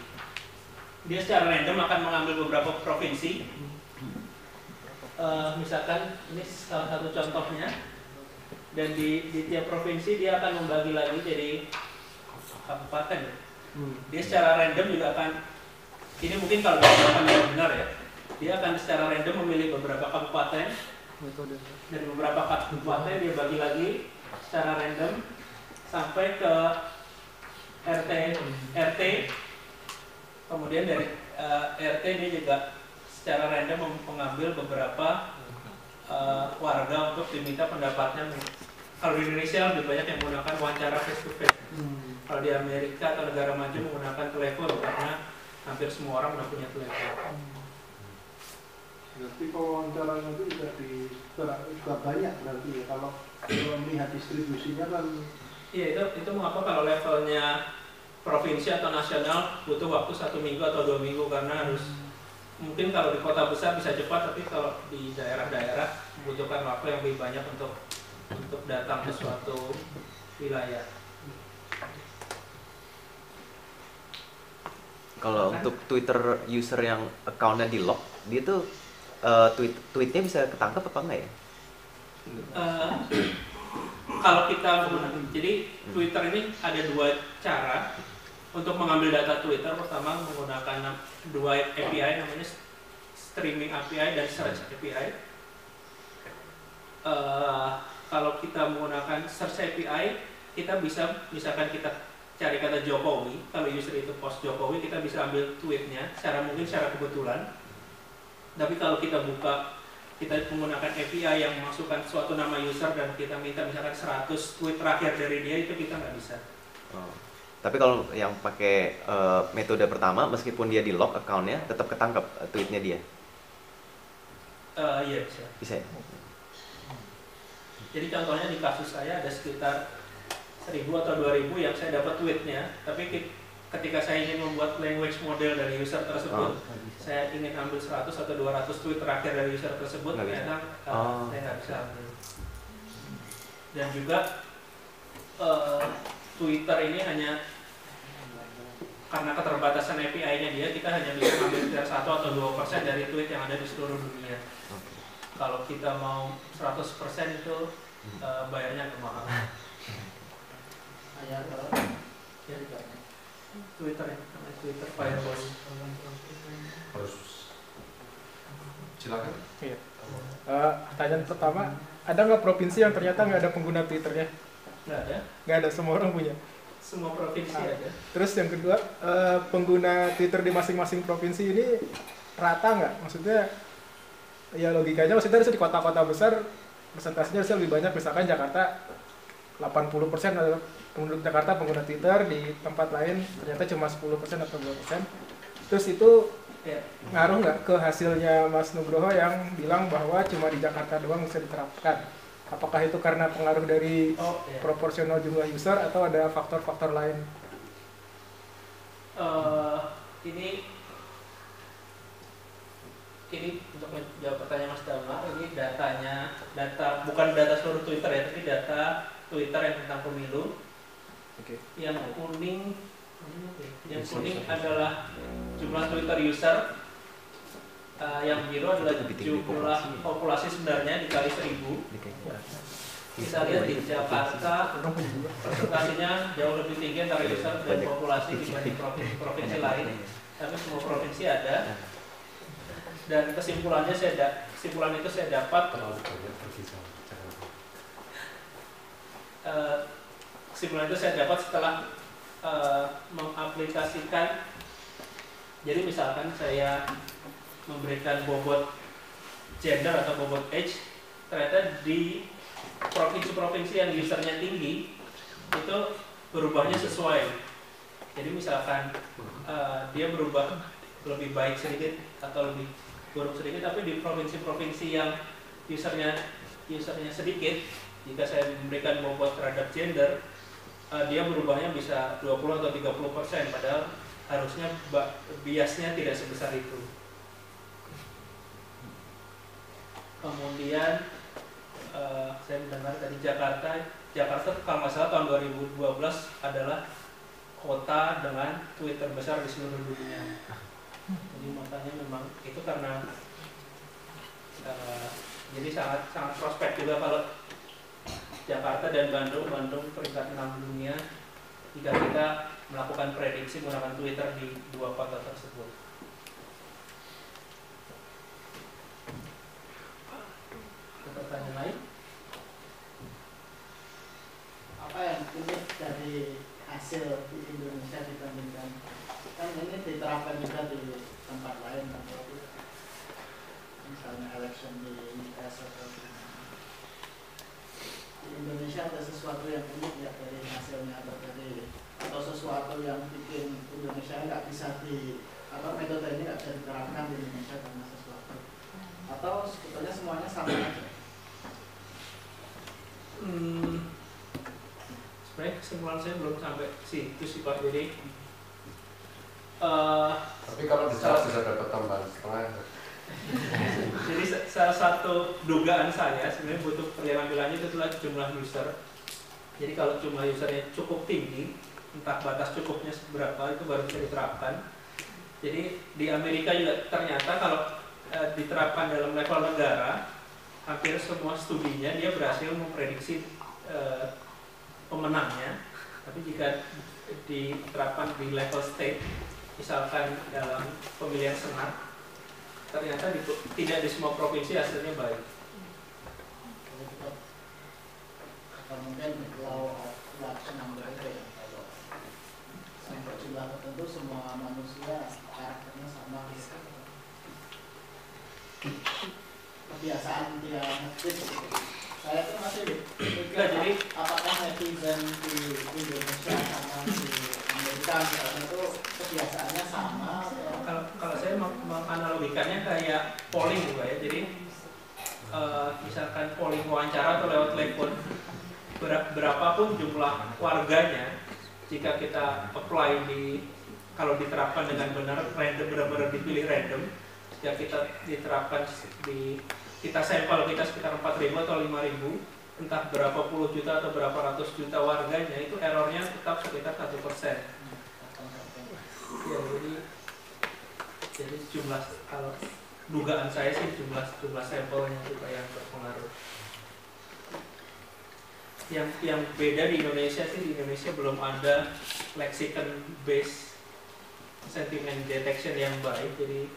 Dia secara random akan mengambil beberapa provinsi. Misalkan ini salah satu contohnya. Dan di tiap provinsi dia akan membagi lagi jadi kabupaten. Dia secara random juga akan, ini mungkin kalau yang benar ya, dia akan secara random memilih beberapa kabupaten. Dari beberapa kabupaten dia bagi lagi secara random sampai ke RT. Kemudian dari RT dia juga secara random mengambil beberapa warga untuk diminta pendapatnya. Kalau di Indonesia lebih banyak yang menggunakan wawancara face to face. Kalau di Amerika atau negara maju menggunakan telepon karena hampir semua orang udah punya telepon. Berarti wawancaranya itu juga banyak berarti ya, kalau melihat distribusinya kan. Iya, itu mengapa kalau levelnya provinsi atau nasional butuh waktu 1 minggu atau 2 minggu, karena harus mungkin kalau di kota besar bisa cepat, tapi kalau di daerah-daerah membutuhkan waktu yang lebih banyak untuk datang ke suatu wilayah. Kalau untuk Twitter user yang account-nya di lock, dia tuh tweetnya bisa ketangkep apa enggak ya? Kalau kita jadi Twitter ini ada 2 cara untuk mengambil data Twitter. Pertama menggunakan 2 API, namanya streaming API dan search API. Kalau kita menggunakan search API, kita bisa, misalkan kita cari kata Jokowi, kalau user itu post Jokowi, kita bisa ambil tweetnya mungkin secara kebetulan. Tapi kalau kita menggunakan API yang memasukkan suatu nama user dan kita minta misalkan 100 tweet terakhir dari dia, itu kita nggak bisa. Tapi kalau yang pakai metode pertama, meskipun dia di lock account-nya, tetap ketangkep tweetnya dia? Iya bisa. Bisa ya? Jadi contohnya di kasus saya ada sekitar 1000 atau 2000 yang saya dapat tweetnya, tapi ketika saya ingin membuat language model dari user tersebut, saya ingin ambil 100 atau 200 tweet terakhir dari user tersebut, ternyata saya nggak bisa ambil. Dan juga Twitter ini hanya karena keterbatasan API-nya kita hanya bisa ambil sekitar 1 atau 2% dari tweet yang ada di seluruh dunia. Kalau kita mau 100% itu bayarnya agak mahal. Twitter Fireball. Harus. Silakan. Iya. Pertanyaan pertama, ada nggak provinsi yang ternyata nggak ada pengguna Twitternya? Nggak ada. Nggak ada, semua orang punya. Semua provinsi ada. Terus yang kedua, pengguna Twitter di masing-masing provinsi ini rata nggak? Maksudnya, ya logikanya maksudnya di kota-kota besar persentasenya lebih banyak, misalkan Jakarta 80% adalah penduduk Jakarta pengguna Twitter, di tempat lain ternyata cuma 10% atau 2%. Terus itu ngaruh nggak ke hasilnya Mas Nugroho yang bilang bahwa cuma di Jakarta doang bisa diterapkan? Apakah itu karena pengaruh dari proporsional jumlah user atau ada faktor-faktor lain? Ini untuk menjawab pertanyaan Mas Damar, ini bukan data seluruh Twitter ya, tapi data Twitter yang tentang pemilu. Yang kuning adalah jumlah Twitter user, yang biru adalah jumlah populasi sebenarnya dikali 1000. Kita lihat di Jakarta presentasinya jauh lebih tinggi antara user dan populasi dibanding provinsi-provinsi lain. Tapi semua provinsi ada. Dan kesimpulan itu saya dapat setelah mengaplikasikan. Jadi misalkan saya memberikan bobot gender atau bobot age, ternyata di provinsi-provinsi yang usernya tinggi itu berubahnya sesuai. Jadi misalkan dia berubah lebih baik sedikit atau lebih buruk sedikit, tapi di provinsi-provinsi yang usernya sedikit, jika saya memberikan bobot terhadap gender, dia berubahnya bisa 20 atau 30%, padahal harusnya biasnya tidak sebesar itu. Kemudian saya mendengar dari Jakarta kalau nggak salah tahun 2012 adalah kota dengan tweet terbesar di seluruh dunia. Jadi makanya memang itu karena jadi sangat prospek juga kalau Jakarta dan Bandung peringkat 6 dunia jika kita melakukan prediksi menggunakan Twitter di dua kota tersebut. Pertanyaan lain? Apa yang unik dari hasil di Indonesia dibandingkan, kan ini diterapkan juga di tempat lain, kan? Misalnya election di US atau di Indonesia ada sesuatu yang unik ya dari hasilnya atau sesuatu yang bikin Indonesia nggak bisa atau metode ini nggak bisa diterapkan di Indonesia karena sesuatu, atau sebetulnya semuanya sama aja. Sebenarnya kesimpulan saya belum sampai situ sih Pak. Jadi tapi kalau bisa dapat tambahan setengah. jadi salah satu dugaan saya sebenarnya butuh pengambilannya itu adalah jumlah user. Jadi kalau jumlah usernya cukup tinggi, entah batas cukupnya seberapa, itu baru bisa diterapkan. Jadi di Amerika juga ternyata kalau diterapkan dalam level negara, hampir semua studinya dia berhasil memprediksi pemenangnya. Tapi jika diterapkan di level state, misalkan dalam pemilihan senat, ternyata tidak di semua provinsi hasilnya baik. Atau mungkin law of large number itu ya, kalau sampai jumlah tertentu semua manusia karakternya sama. Kebiasaan dia nge-tweet gitu. Saya tuh masih mikir jadi apakah netizen di Indonesia sama di Amerika misalnya itu kebiasaannya sama atau... Kalau saya menganalogikannya kayak polling juga ya. Jadi misalkan polling wawancara atau lewat telepon, berapapun jumlah warganya, jika kita apply kalau diterapkan dengan benar, random, benar-benar dipilih random, jika kita diterapkan kita sampel kita sekitar 4.000 atau 5.000, entah berapa puluh juta atau berapa ratus juta warganya, itu errornya tetap sekitar 1%. Ya, jadi jumlah, kalau dugaan saya sih jumlah sampelnya juga yang berpengaruh. Yang beda di Indonesia sih, di Indonesia belum ada lexicon based sentiment detection yang baik. Jadi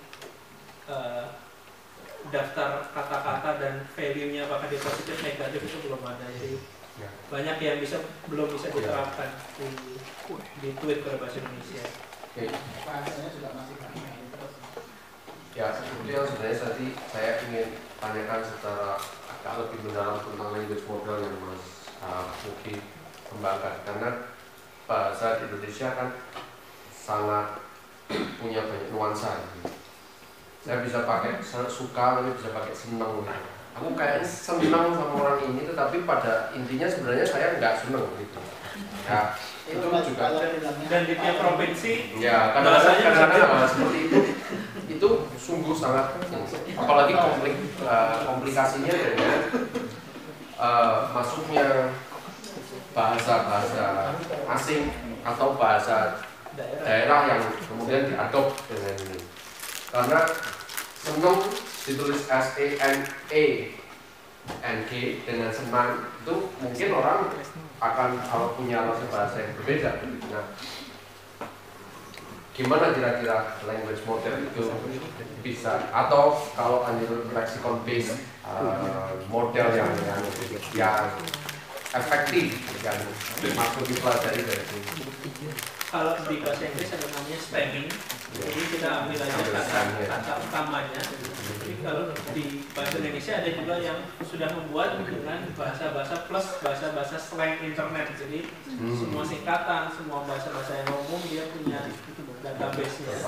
daftar kata-kata dan value-nya apakah dia positif negatif itu belum ada. Jadi banyak yang belum bisa diterapkan di tweet berbahasa Indonesia. bahasanya juga masih banyak terus. Ya, seperti yang sebenarnya tadi saya ingin tanyakan secara agak lebih mendalam tentang language model yang Mas Mugi kembangkan, karena bahasa di Indonesia kan sangat punya banyak nuansa. Saya bisa pakai suka, tapi bisa pakai senang. Aku kayak senang sama orang ini, tetapi pada intinya sebenarnya saya nggak senang gitu. Ya, itu juga. Dan di tiap provinsi, ya kadang-kadang seperti itu sungguh sangat, apalagi komplikasinya dengan masuknya bahasa-bahasa asing atau bahasa daerah yang kemudian diadop dengan ini. Karena seneng ditulis SANA NG dengan senang, itu mungkin orang akan kalau punya alasan bahasa yang berbeda. Nah, gimana kira-kira language model itu bisa, atau kalau anjir lexicon based model yang efektif yang masuk dipelajari dari sini? Kalau di bahasa Inggris ada namanya stemming, jadi kita ambil aja kata utamanya. Jadi kalau di bahasa Indonesia ada juga yang sudah membuat dengan bahasa-bahasa plus bahasa-bahasa slang internet. Jadi semua singkatan, semua bahasa-bahasa yang umum dia punya database-nya.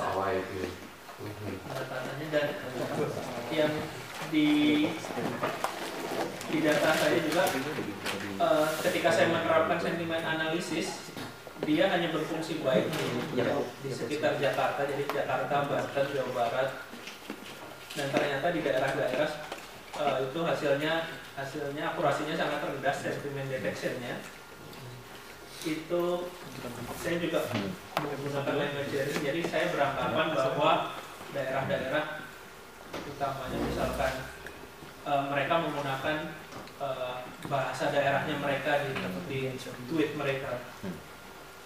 Dataannya, dan yang di data saya juga ketika saya menerapkan sentimen analisis, dia hanya berfungsi baik di sekitar Jakarta, jadi Jakarta, Banten, Jawa Barat, dan ternyata di daerah-daerah itu hasilnya akurasinya sangat rendah, sentiment detection-nya. Itu saya juga menggunakan language sharing, jadi saya beranggapan bahwa daerah-daerah utamanya misalkan mereka menggunakan bahasa daerahnya mereka di tweet mereka.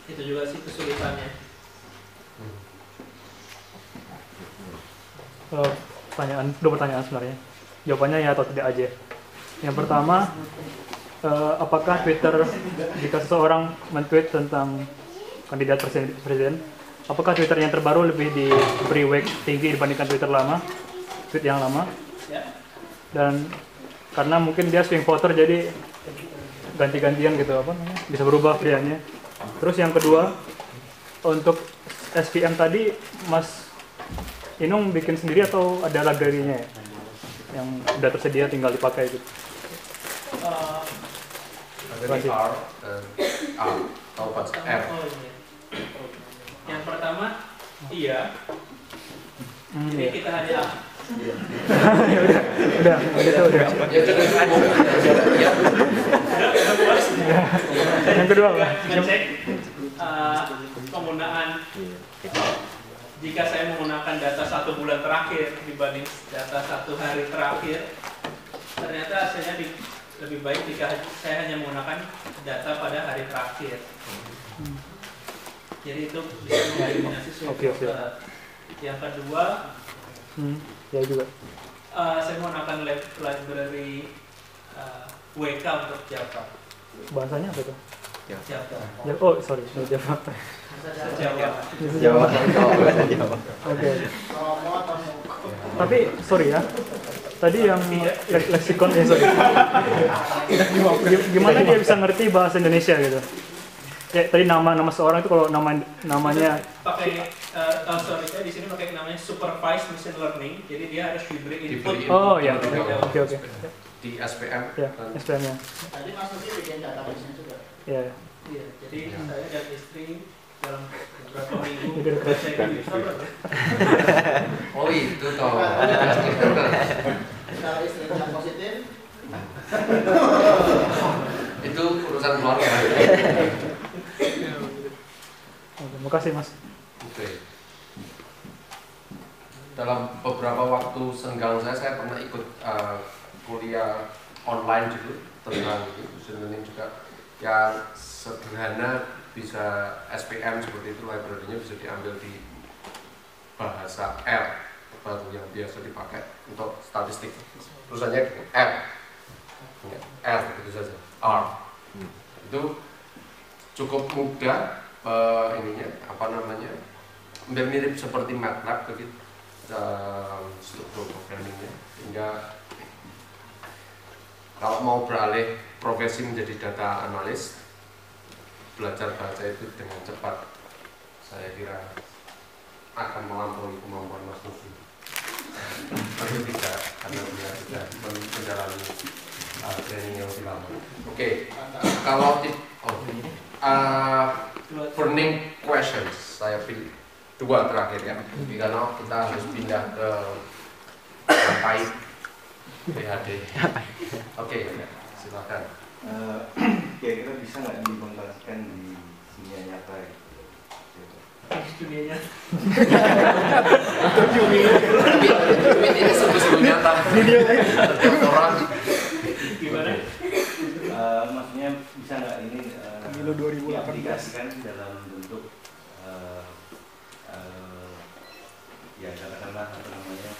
Itu juga sih kesulitannya. Dua pertanyaan sebenarnya. Jawabannya ya atau tidak aja. Yang pertama, apakah Twitter, jika seseorang men-tweet tentang kandidat presiden, apakah Twitter yang terbaru lebih diberi weight tinggi dibandingkan Twitter lama, tweet yang lama? Ya. Dan karena mungkin dia swing voter, jadi ganti-gantian gitu, bisa berubah pilihannya. Terus yang kedua, untuk SVM tadi Mas Inung bikin sendiri atau ada library-nya ya? Yang sudah tersedia tinggal dipakai gitu? Dari R, atau pas R. Yang pertama, iya. Jadi kita hanya udah. Yang kedua apa? Ngecek penggunaan. Jika saya menggunakan data 1 bulan terakhir dibanding data 1 hari terakhir, ternyata hasilnya lebih baik jika saya hanya menggunakan data pada hari terakhir. Jadi itu bisa mengeliminasi suatu. Yang kedua, ya juga. Saya menggunakan library WK untuk Java. Bahasanya apa tuh? Java. Oh, sorry, Java. Java. Oke. Tapi sorry ya. Tadi yang leksikon sorry. Gimana dia bisa ngerti bahasa Indonesia gitu? Ya, tadi nama seorang itu kalau namanya pakai sorry, di sini pakai namanya supervised machine learning. Jadi dia harus diberi input. Oh ya. Oke. Di SPM. Ya, SPM-nya. Tadi Mas Nusi bikin database-nya juga. Iya. Iya, jadi saya dan istri dalam beberapa minggu baca Twitter. Oh itu toh. Kalau istrinya positif, Itu urusan keluarga. Terima kasih Mas. Oke. Dalam beberapa waktu senggang saya pernah ikut kuliah online juga tentang machine learning juga, yang sederhana bisa SPM seperti itu, library-nya bisa diambil di bahasa R baru yang biasa dipakai untuk statistik. Tulisannya R itu saja, R. Itu cukup mudah ininya hampir mirip seperti MATLAB begitu struktur programmingnya, sehingga kalau mau beralih profesi menjadi data analis, belajar bahasa itu dengan cepat, saya kira akan melampaui kemampuan Mas Nusi. Tapi tidak, karena dia sudah menjalani training yang lebih lama. Oke, kalau burning questions, saya pilih 2 terakhir ya, karena kita harus pindah ke sampai PhD. Oke, silakan. Kira-kira bisa nggak diimplementasikan di dunia nyata ya? Dunianya. Ini sungguh-sungguh nyata. Orang diaplikasikan dalam bentuk ya katakanlah apa namanya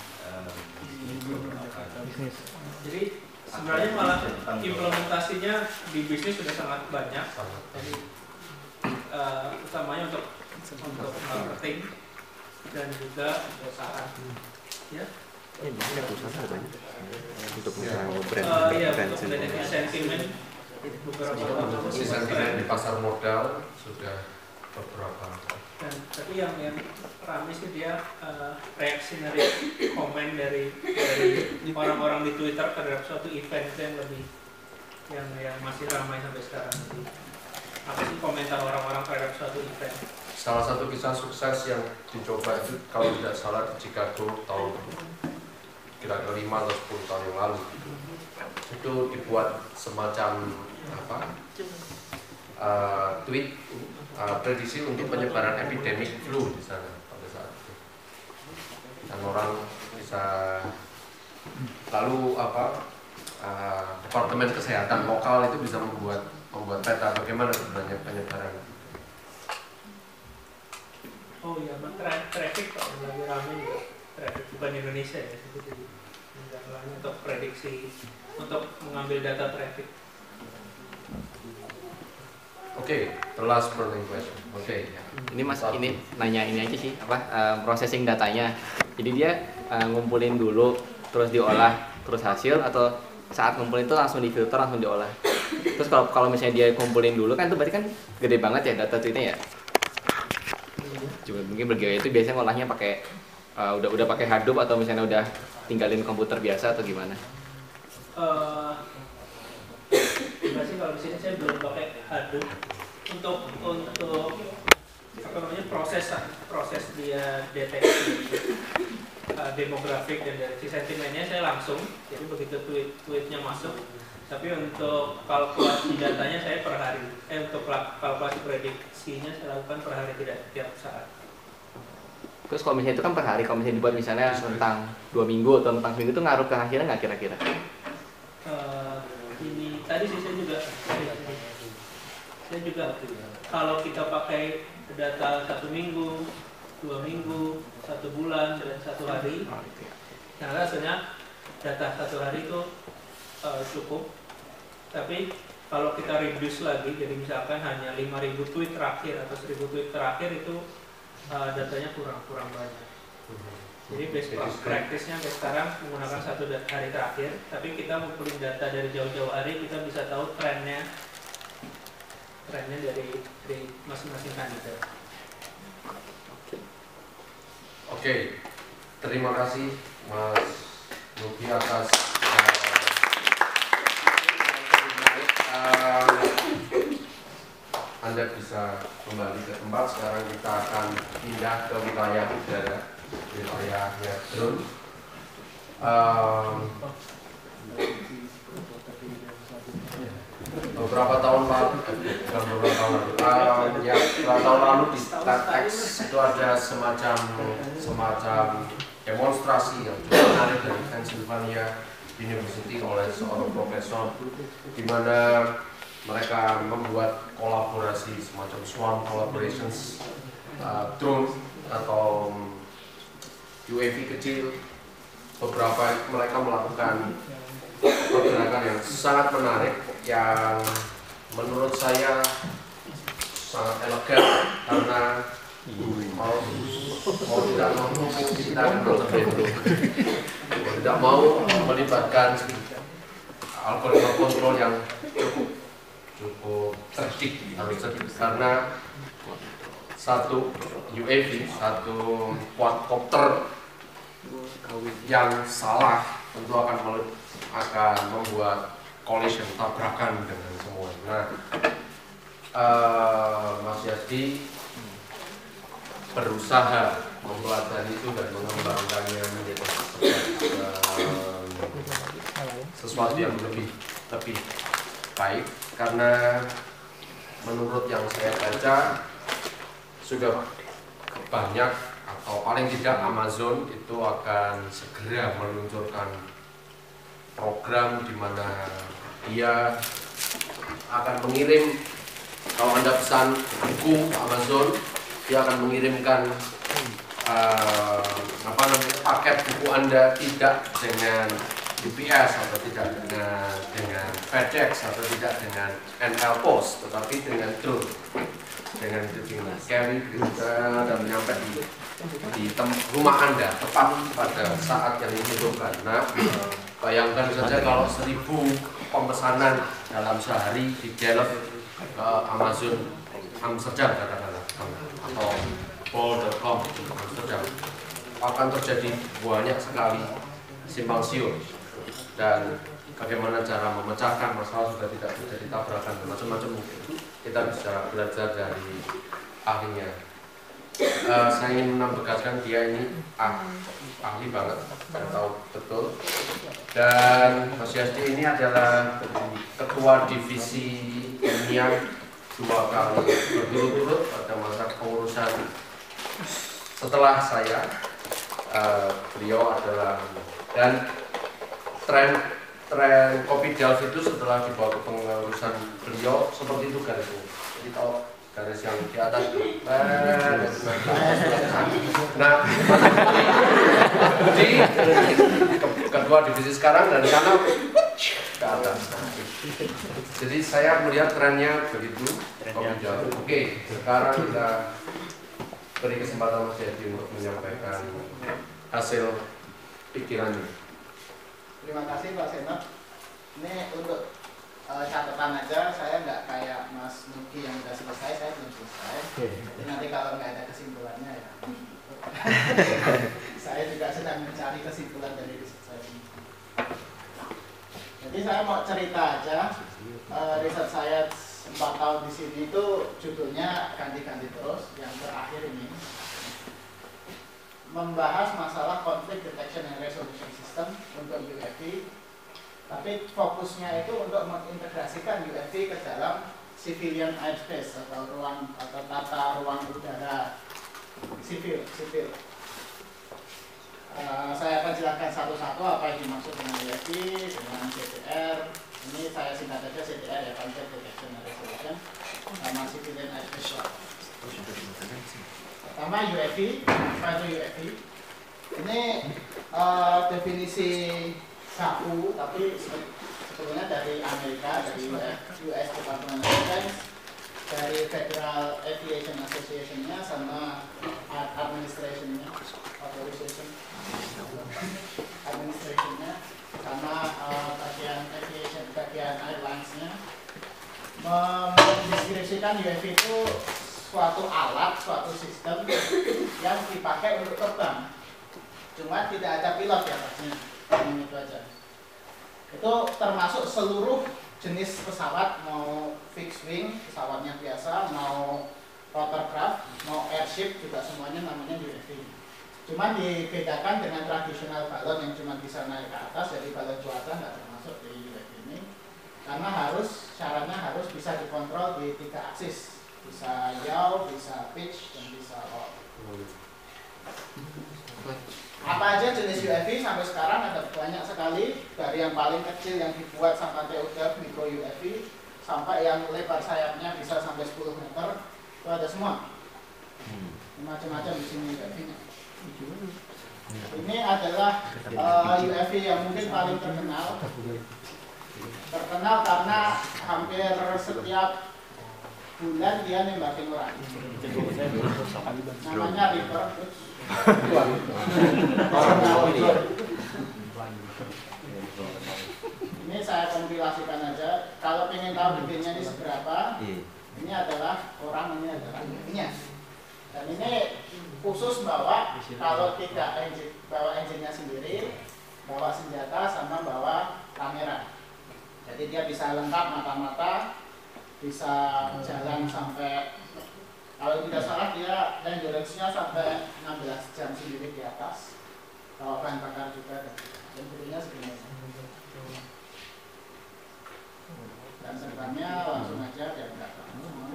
bisnis. Jadi sebenarnya malah implementasinya di bisnis sudah sangat banyak. Jadi utamanya untuk marketing dan juga perusahaan. Ya. Untuk Iya, untuk mendeteksi sentimen beberapa sentimen di pasar modal sudah beberapa. Dan tapi yang ramai sih dia reactionary komen dari orang-orang di Twitter terhadap suatu event itu yang lebih yang masih ramai sampai sekarang. Apa sih komentar orang-orang terhadap suatu event? Salah satu kisah sukses yang dicoba itu kalau tidak salah di Chicago tahun kira-kira 5 atau 10 tahun yang lalu, itu dibuat semacam tweet prediksi untuk penyebaran epidemik flu di sana pada saat itu, dan orang bisa lalu departemen kesehatan lokal itu bisa membuat peta bagaimana sebenarnya penyebaran. Oh iya, traffic Pak, yang lagi ramai juga traffic, bukan Indonesia ya, jadi untuk prediksi, untuk mengambil data traffic. Oke, the last burning question. Oke. Ini Mas, ini nanya ini aja sih, processing datanya. Jadi dia ngumpulin dulu, terus diolah, terus hasil, atau saat ngumpulin itu langsung difilter, langsung diolah. Terus kalau misalnya dia kumpulin dulu kan itu berarti kan gede banget ya data tweetnya ya. Cuma mungkin bergaya itu biasanya ngolahnya pakai udah pakai Hadoop atau misalnya udah tinggalin komputer biasa atau gimana? Masih kalau di sini saya belum pakai Hadoop untuk apa namanya proses dia deteksi demografik dan deteksi sentimennya saya langsung, jadi begitu tweetnya masuk. Tapi untuk kalkulasi datanya saya per hari, untuk kalkulasi prediksinya saya lakukan per hari, tidak tiap saat. Terus kalau misalnya itu kan per hari, kalau misalnya dibuat misalnya tentang 2 minggu atau tentang seminggu itu ngaruh ke hasilnya nggak kira-kira? Ini tadi sih saya juga kalau kita pakai data 1 minggu, 2 minggu, 1 bulan dan 1 hari, nah hasilnya data 1 hari itu cukup. Tapi kalau kita reduce lagi, jadi misalkan hanya 5.000 tweet terakhir atau 1.000 tweet terakhir itu datanya kurang banyak. Jadi best practice-nya sampai sekarang menggunakan 1 hari terakhir, tapi kita ngumpulin data dari jauh-jauh hari, kita bisa tahu trennya dari masing-masing kandidat. Oke, terima kasih Mas Nugi atas Anda bisa kembali ke tempat. Sekarang kita akan pindah ke wilayah udara, wilayahnya drone. Beberapa tahun lalu di TEDx itu ada semacam demonstrasi yang cukup menarik dari Pennsylvania University oleh seorang profesor, di mana mereka membuat kolaborasi semacam swarm collaborations, drone atau UAV kecil. Beberapa mereka melakukan pergerakan yang sangat menarik yang menurut saya sangat elegan, karena mau tidak mau kita akan tidak mau melibatkan algoritma kontrol yang cukup cerdik, karena satu UAV, satu quadcopter yang salah tentu akan membuat collision, tabrakan dengan semua. Nah, Mas Yasdi berusaha mempelajari itu dan mengembangkannya menjadi sesuatu yang lebih baik, karena menurut yang saya baca sudah banyak, atau paling tidak Amazon itu akan segera meluncurkan program di mana dia akan mengirim Kalau Anda pesan buku Amazon, dia akan mengirimkan paket buku Anda tidak dengan UPS atau tidak dengan FedEx atau tidak dengan NL Post, tetapi dengan drone, dengan carry dan nyampe di rumah Anda tepat pada saat yang dibutuhkan. Nah, bayangkan saja kalau 1.000 pemesanan dalam sehari di deliver ke Amazon Amsterdam katakanlah atau bol.com Amsterdam, akan terjadi banyak sekali simpang siur, dan bagaimana cara memecahkan masalah sudah tidak terjadi tabrakan dan macam-macam. Kita bisa belajar dari ahlinya. Saya ingin menegaskan dia ini ahli banget, saya tahu betul. Dan Mas Yasdi ini adalah ketua divisi ilmiah 2 kali berturut-turut pada masa pengurusan setelah saya. Beliau adalah, dan tren Kopi Delft itu setelah dibawa ke pengurusan beliau seperti itu garisnya. Jadi tahu garis yang di atas itu. Nah, di kedua divisi sekarang dari sana ke atas. Jadi saya melihat trennya begitu. Oke, sekarang kita beri kesempatan Mas Yadi untuk menyampaikan hasil pikirannya. Terima kasih Pak Senot. Ini untuk catatan aja, saya nggak kayak Mas Nugi yang udah selesai, saya belum selesai. Jadi nanti kalau nggak ada kesimpulannya ya. Saya juga sedang mencari kesimpulan dari riset saya ini. Jadi saya mau cerita aja, riset saya 4 tahun di sini itu judulnya ganti-ganti terus. Yang terakhir ini membahas masalah conflict detection and resolution system untuk UAV, tapi fokusnya itu untuk mengintegrasikan UAV ke dalam civilian airspace atau ruang atau tata ruang udara sipil. Saya akan jelaskan satu-satu apa yang dimaksud dengan UAV, dengan CDR. Ini saya singkat saja CDR ya, conflict detection and resolution, sama civilian airspace. Pertama UAV, apa itu UAV? Ini definisi KU, tapi sebetulnya dari Amerika, dari US Department of Defense, dari Federal Aviation Association-nya, sama administration-nya, administration-nya, sama bagian airlines-nya, mendeskripsikan UAV itu suatu alat, suatu sistem yang dipakai untuk terbang, cuma tidak ada pilot di atasnya, itu aja. Itu termasuk seluruh jenis pesawat, mau fixed wing, pesawatnya biasa, mau rotorcraft, mau airship, juga semuanya namanya UAV. Cuma dibedakan dengan tradisional balon yang cuma bisa naik ke atas, jadi balon cuaca nggak termasuk di UAV ini, karena syaratnya harus bisa dikontrol di 3 aksis. Bisa yaw, bisa pitch, dan bisa roll. Apa aja jenis UAV sampai sekarang ada banyak sekali, dari yang paling kecil yang dibuat sama TOW micro UAV sampai yang lebar sayapnya bisa sampai 10 meter, itu ada semua. Macam-macam di sini UAV-nya. Ini adalah UAV yang mungkin paling terkenal karena hampir setiap bulan dia nembakin orang. Namanya Reaper. Ini saya kompilasikan aja. Kalau pengen tahu detailnya ini seberapa, ini adalah orang, ini adalah UAV-nya. Dan ini khusus bawa, kalau tidak bawa engine-nya sendiri, bawa senjata sama bawa kamera. Jadi dia bisa lengkap mata-mata, bisa jalan sampai, kalau tidak salah dia endurance-nya sampai 16 jam sendiri di atas, kalau bahan bakar juga, dan butuhnya segini. Dan serbannya langsung aja biar enggak lama.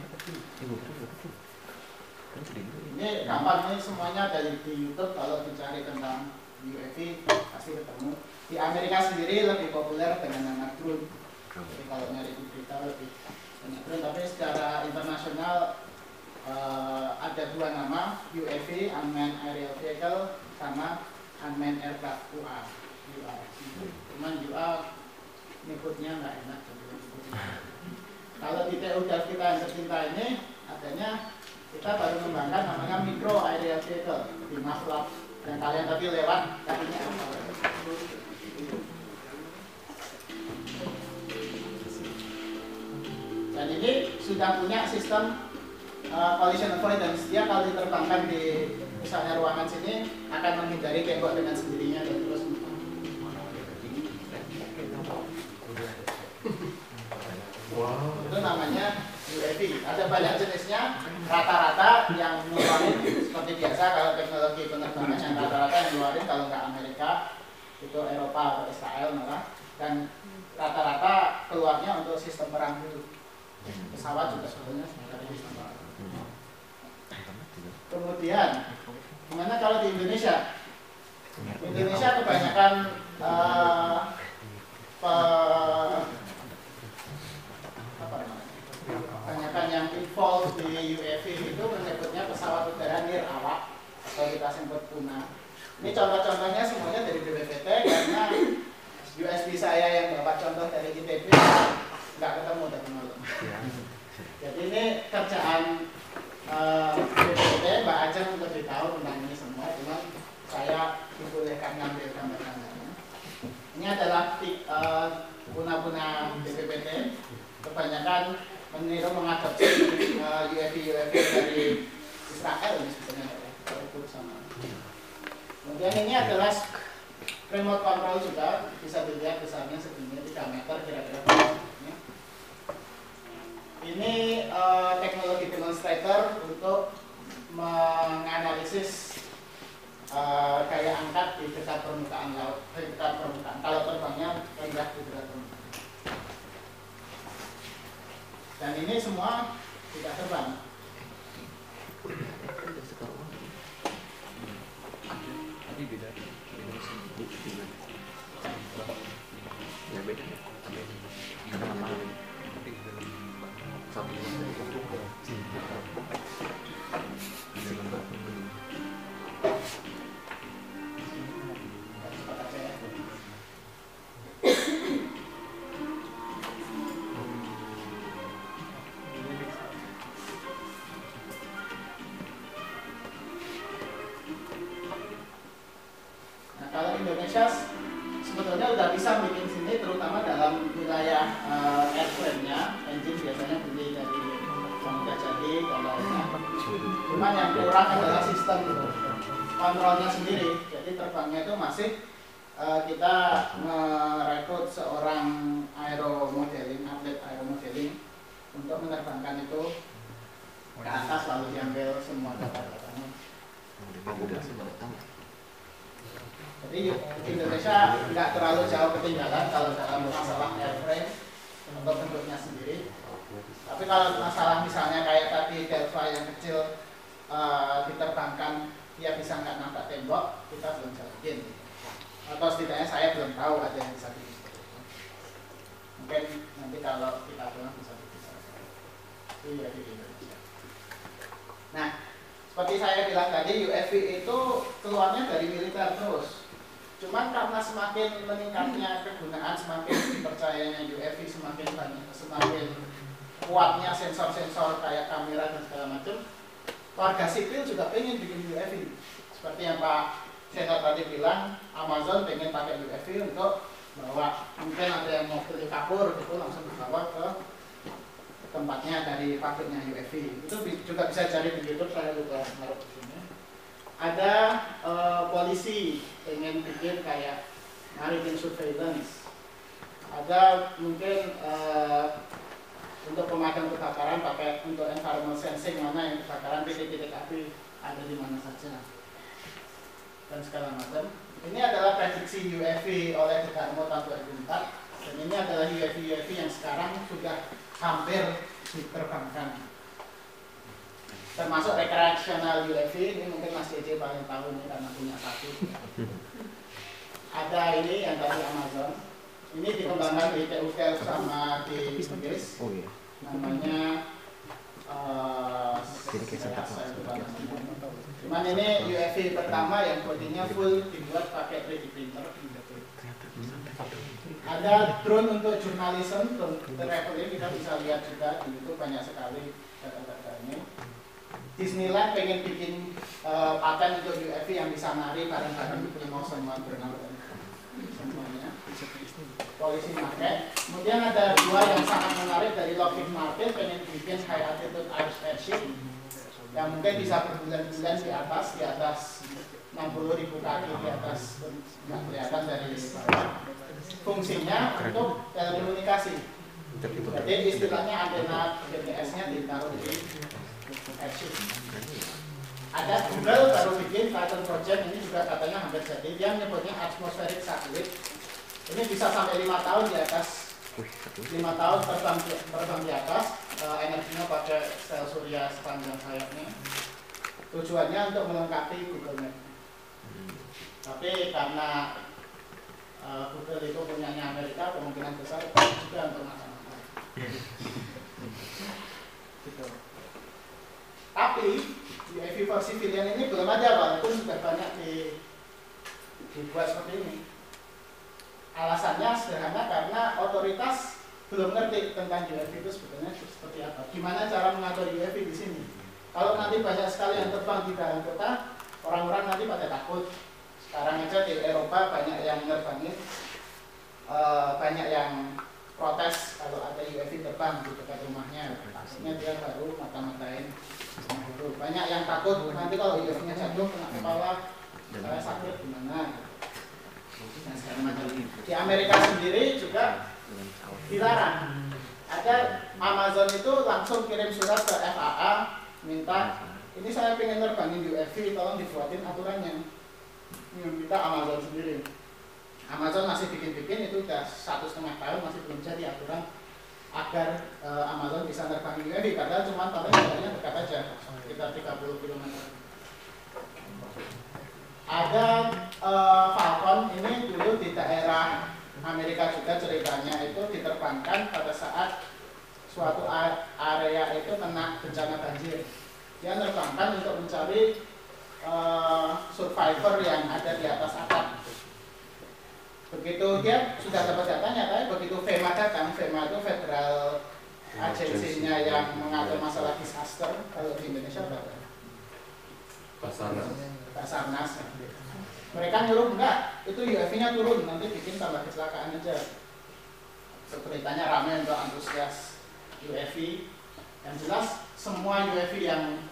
Ini gampang, ini semuanya dari di YouTube, kalau dicari tentang UAV pasti ketemu. Di Amerika sendiri lebih populer dengan nama drone. Jadi kalau nyari di berita lebih banyak drone, tapi secara internasional ada dua nama, UAV (Unmanned Aerial Vehicle) sama Unmanned Aircraft (UA). Cuman UA nyebutnya nggak enak. Kalau di TU Delft kita yang tercinta ini adanya, kita baru mengembangkan namanya Micro Aerial Vehicle di MAFLAB, dan kalian tadi lewat tadinya apa? Dan ini sudah punya sistem collision avoidance. Dia kalau diterbangkan di misalnya ruangan sini akan menghindari tembok dengan sendirinya dan terus. Wow. Itu namanya UAV. Ada banyak jenisnya. Rata-rata yang ngeluarin seperti biasa kalau teknologi penerbangan yang rata-rata yang ngeluarin kalau nggak Amerika itu Eropa atau Israel malah, dan rata-rata keluarnya untuk sistem perang dulu. Pesawat juga sebenarnya dari sistem perang. Kemudian gimana kalau di Indonesia? Indonesia kebanyakan kebanyakan yang involved di UAV itu menyebutnya pesawat udara nirawak atau kita sebut PUNA. Ini contoh-contohnya semuanya dari BPPT, karena USB saya yang bapak contoh dari ITB nggak ketemu tadi malam. Jadi ini kerjaan BPPT, Mbak Ajeng untuk ditahu tentang ini semua, cuma saya dibolehkan ngambil gambar-gambarnya. Ini adalah PUNA-PUNA BPPT, kebanyakan meniru mengadopsi UAV dari Israel ini sebenarnya, sama. Kemudian ini adalah remote control juga, bisa dilihat besarnya segini 3 meter kira-kira. Ini teknologi demonstrator untuk menganalisis gaya angkat di dekat permukaan laut, di dekat permukaan. Kalau terbangnya rendah di dekat permukaan. Dan ini semua tidak terbang. Indonesia sebetulnya udah bisa bikin sini, terutama dalam wilayah airframe-nya. Engine biasanya beli dari Bangka Jadi dan lainnya. Cuman yang kurang adalah sistem kontrolnya sendiri. Jadi terbangnya itu masih kita merekrut seorang aeromodeling, atlet aeromodeling untuk menerbangkan itu ke atas, lalu diambil semua data-datanya. Jadi Indonesia nggak terlalu jauh ketinggalan kalau dalam masalah airframe untuk bentuknya sendiri. Tapi kalau masalah misalnya kayak tadi Delphi yang kecil diterbangkan, dia bisa nggak nampak tembok, kita belum jauhin. Atau setidaknya saya belum tahu ada yang bisa bikin seperti itu. Mungkin nanti kalau kita pulang bisa bikin seperti itu. Itu ya di Indonesia. Nah, seperti saya bilang tadi, UAV itu keluarnya dari militer terus. Cuman karena semakin meningkatnya kegunaan, semakin dipercayanya UAV, semakin banyak, semakin kuatnya sensor-sensor kayak kamera dan segala macam, warga sipil juga pengen bikin UAV. Seperti yang Pak Senor tadi bilang, Amazon pengen pakai UAV untuk bawa, mungkin ada yang mau beli kapur gitu langsung dibawa ke tempatnya dari pabriknya UAV. Itu juga bisa cari di YouTube, saya lupa naruh di sini. Ada polisi pengen bikin kayak maritime surveillance. Ada mungkin untuk pemadam kebakaran pakai untuk environmental sensing, mana yang kebakaran, titik-titik api ada di mana saja dan segala macam. Ini adalah prediksi UAV oleh Dekarmo tahun 2004, dan ini adalah UAV yang sekarang sudah hampir diterbangkan. Termasuk recreational UAV, ini mungkin Mas JJ paling tahu ini karena punya satu. Ada ini yang dari Amazon. Ini dikembangkan di TU Delft sama di Inggris. namanya cuman ini UAV pertama yang bodinya full dibuat pakai 3D printer. Ada drone untuk jurnalisme, drone traveling, kita bisa lihat juga di YouTube banyak sekali data-data ini. Disneyland pengen bikin paten untuk UAV yang bisa nari bareng-bareng, mau semua bernama semuanya. Polisi market. Kemudian ada dua yang sangat menarik dari Lockheed Martin, pengen bikin high altitude airship yang mungkin bisa berbulan-bulan di atas 60.000 kaki di atas, nggak kelihatan dari fungsinya untuk telekomunikasi. Jadi istilahnya antena GPS-nya ditaruh di airship. Ada Google baru bikin Titan Project, ini juga katanya hampir jadi. Dia menyebutnya atmospheric satellite. Ini bisa sampai 5 tahun di atas, 5 tahun terbang di atas, energinya pakai sel surya sepanjang sayapnya. Tujuannya untuk melengkapi Google Map. Tapi karena Google itu punyanya Amerika, kemungkinan besar juga untuk masyarakat. Gitu. Tapi UAV for civilian ini belum ada, walaupun sudah banyak dibuat seperti ini. Alasannya sederhana karena otoritas belum ngerti tentang UAV itu sebetulnya seperti apa. Gimana cara mengatur UAV di sini? Kalau nanti banyak sekali yang terbang di dalam kota, orang-orang nanti pada takut. Sekarang aja di Eropa banyak yang nerbangin, banyak yang protes kalau ada UAV terbang di dekat rumahnya. Maksudnya dia baru mata-matain. Banyak yang takut nanti kalau UAV-nya jatuh kena kepala, saya sakit gimana? Di Amerika sendiri juga dilarang. Ada Amazon itu langsung kirim surat ke FAA minta, ini saya pengen terbangin UAV, tolong dibuatin aturannya. Minta Amazon sendiri. Amazon masih bikin-bikin, itu udah 1,5 tahun masih belum jadi aturan agar Amazon bisa terbangin UAV, padahal cuma paling jaraknya dekat aja, sekitar 30 km. Ada Falcon ini dulu di daerah Amerika juga ceritanya itu diterbangkan pada saat suatu area itu kena bencana banjir. Dia terbangkan untuk mencari survivor yang ada di atas atap. Begitu dia sudah dapat datanya, tapi begitu FEMA datang, FEMA itu federal agensinya yang mengatur masalah disaster, kalau di Indonesia apa? Basarnas. Mereka nyuruh enggak, itu UAV-nya turun, nanti bikin tambah kecelakaan aja. Beritanya ramai untuk antusias UAV. Yang jelas semua UAV yang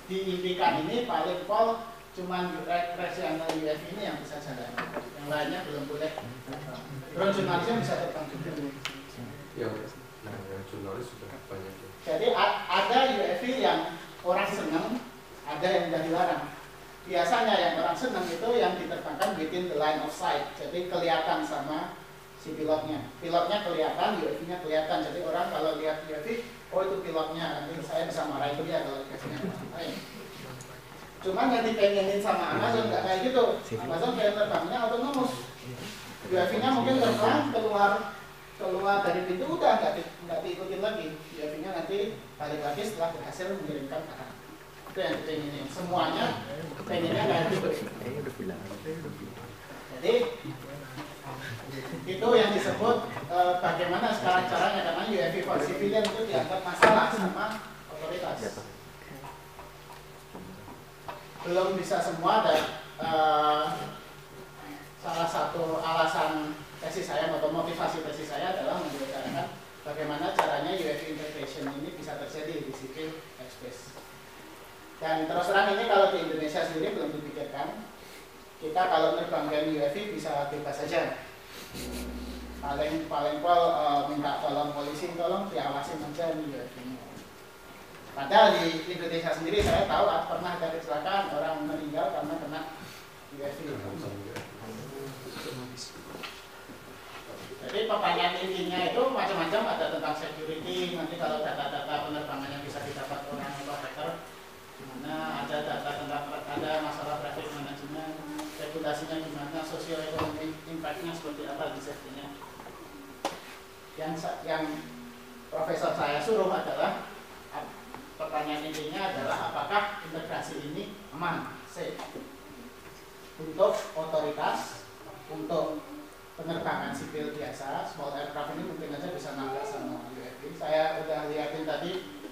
diimpikan ini paling pol cuman recreational UAV ini yang bisa jalan. Yang lainnya belum boleh. Drone jurnalisnya bisa terbang juga. Ya, jurnalis sudah banyak. Jadi ada UAV yang orang senang, ada yang sudah dilarang. Biasanya yang orang senang itu yang diterbangkan within the line of sight, jadi kelihatan sama si pilotnya. Pilotnya kelihatan, UAV-nya kelihatan. Jadi orang kalau lihat UAV, oh itu pilotnya, nanti saya bisa marahin dia kalau dikasihnya lain. Cuman yang dipengenin sama Amazon nggak kayak gitu. Amazon kayak terbangnya otonomous. UAV-nya mungkin terbang keluar dari pintu udah nggak diikutin lagi. UAV-nya nanti balik lagi setelah berhasil mengirimkan barang. Itu yang dipengenin. Semuanya pengennya kayak gitu. Jadi itu yang disebut bagaimana sekarang caranya, karena UAV for civilian itu dianggap masalah sama otoritas. Belum bisa semua, dan salah satu alasan tesis saya atau motivasi tesis saya adalah membicarakan bagaimana caranya UAV integration ini bisa terjadi di civil airspace. Dan terus terang ini kalau di Indonesia sendiri belum dipikirkan. Kita kalau nerbangkan UAV bisa bebas saja. Paling pol minta tolong polisi, tolong diawasin aja nih UAV-nya. Padahal di Indonesia sendiri saya tahu pernah ada kecelakaan, orang meninggal karena kena UAV. Jadi pertanyaan intinya itu macam-macam, ada tentang security, nanti kalau data-data penerbangannya bisa didapat orang atau hacker, gimana, ada data tentang ada masalah traffic management, regulasinya gimana, socio-economic impact-nya seperti apa di safety-nya. Yang profesor saya suruh adalah pertanyaan intinya adalah apakah integrasi ini aman, safe untuk otoritas, untuk penerbangan sipil biasa. Small aircraft ini mungkin aja bisa nabrak sama UAV. Saya udah liatin tadi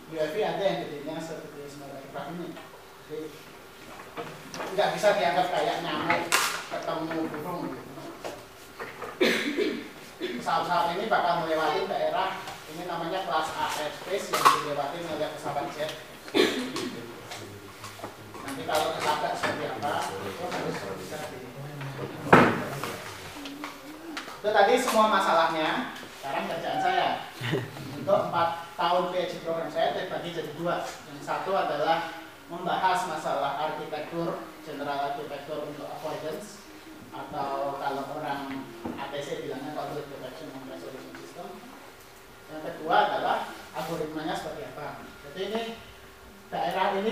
UAV ada yang gedenya seperti small aircraft ini. Jadi nggak bisa dianggap kayak nyamuk ketemu burung gitu. Pesawat-pesawat ini bakal melewati daerah ini namanya kelas A airspace yang dilewati oleh pesawat jet. Nanti kalau ketabrak seperti apa itu harus bisa di. Itu tadi semua masalahnya. Sekarang kerjaan saya untuk 4 tahun PhD program saya terbagi jadi 2. Yang satu adalah membahas masalah arsitektur, general arsitektur untuk avoidance, atau kalau orang ATC bilangnya conflict detection and resolution system. Yang kedua adalah algoritmanya seperti apa. Jadi ini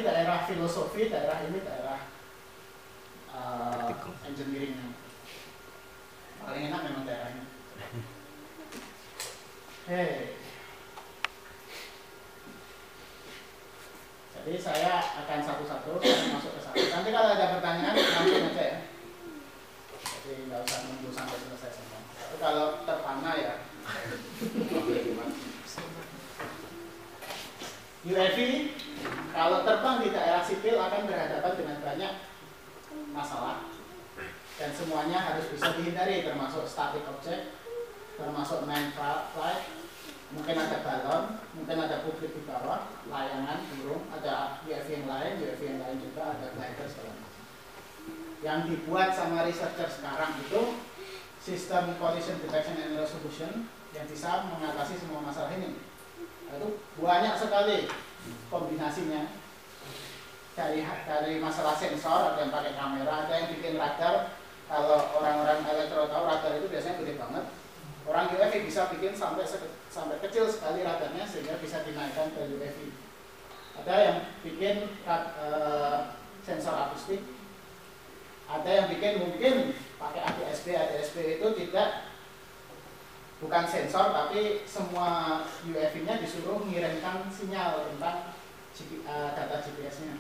daerah filosofi, daerah ini daerah engineering. Paling enak memang daerahnya. Oke. Jadi saya akan satu-satu masuk ke satu. Nanti kalau ada pertanyaan langsung aja ya. Jadi nggak usah nunggu sampai selesai semua. Tapi kalau terpana ya. UAV kalau terbang di daerah sipil akan berhadapan dengan banyak masalah dan semuanya harus bisa dihindari, termasuk static object, termasuk manned flight, mungkin ada balon, mungkin ada publik di bawah, layangan, burung, ada UAV yang lain juga ada glider segala macam. Yang dibuat sama researcher sekarang itu sistem collision detection and resolution yang bisa mengatasi semua masalah ini. Itu banyak sekali kombinasinya, dari masalah sensor, ada yang pakai kamera, ada yang bikin radar. Kalau orang-orang elektro tahu radar itu biasanya gede banget. Orang UAV bisa bikin sampai kecil sekali radarnya sehingga bisa dinaikkan ke UAV. Ada yang bikin sensor akustik, ada yang bikin mungkin pakai ADSB. ADSB itu bukan sensor, tapi semua UAV-nya disuruh mengirimkan sinyal tentang data GPS-nya.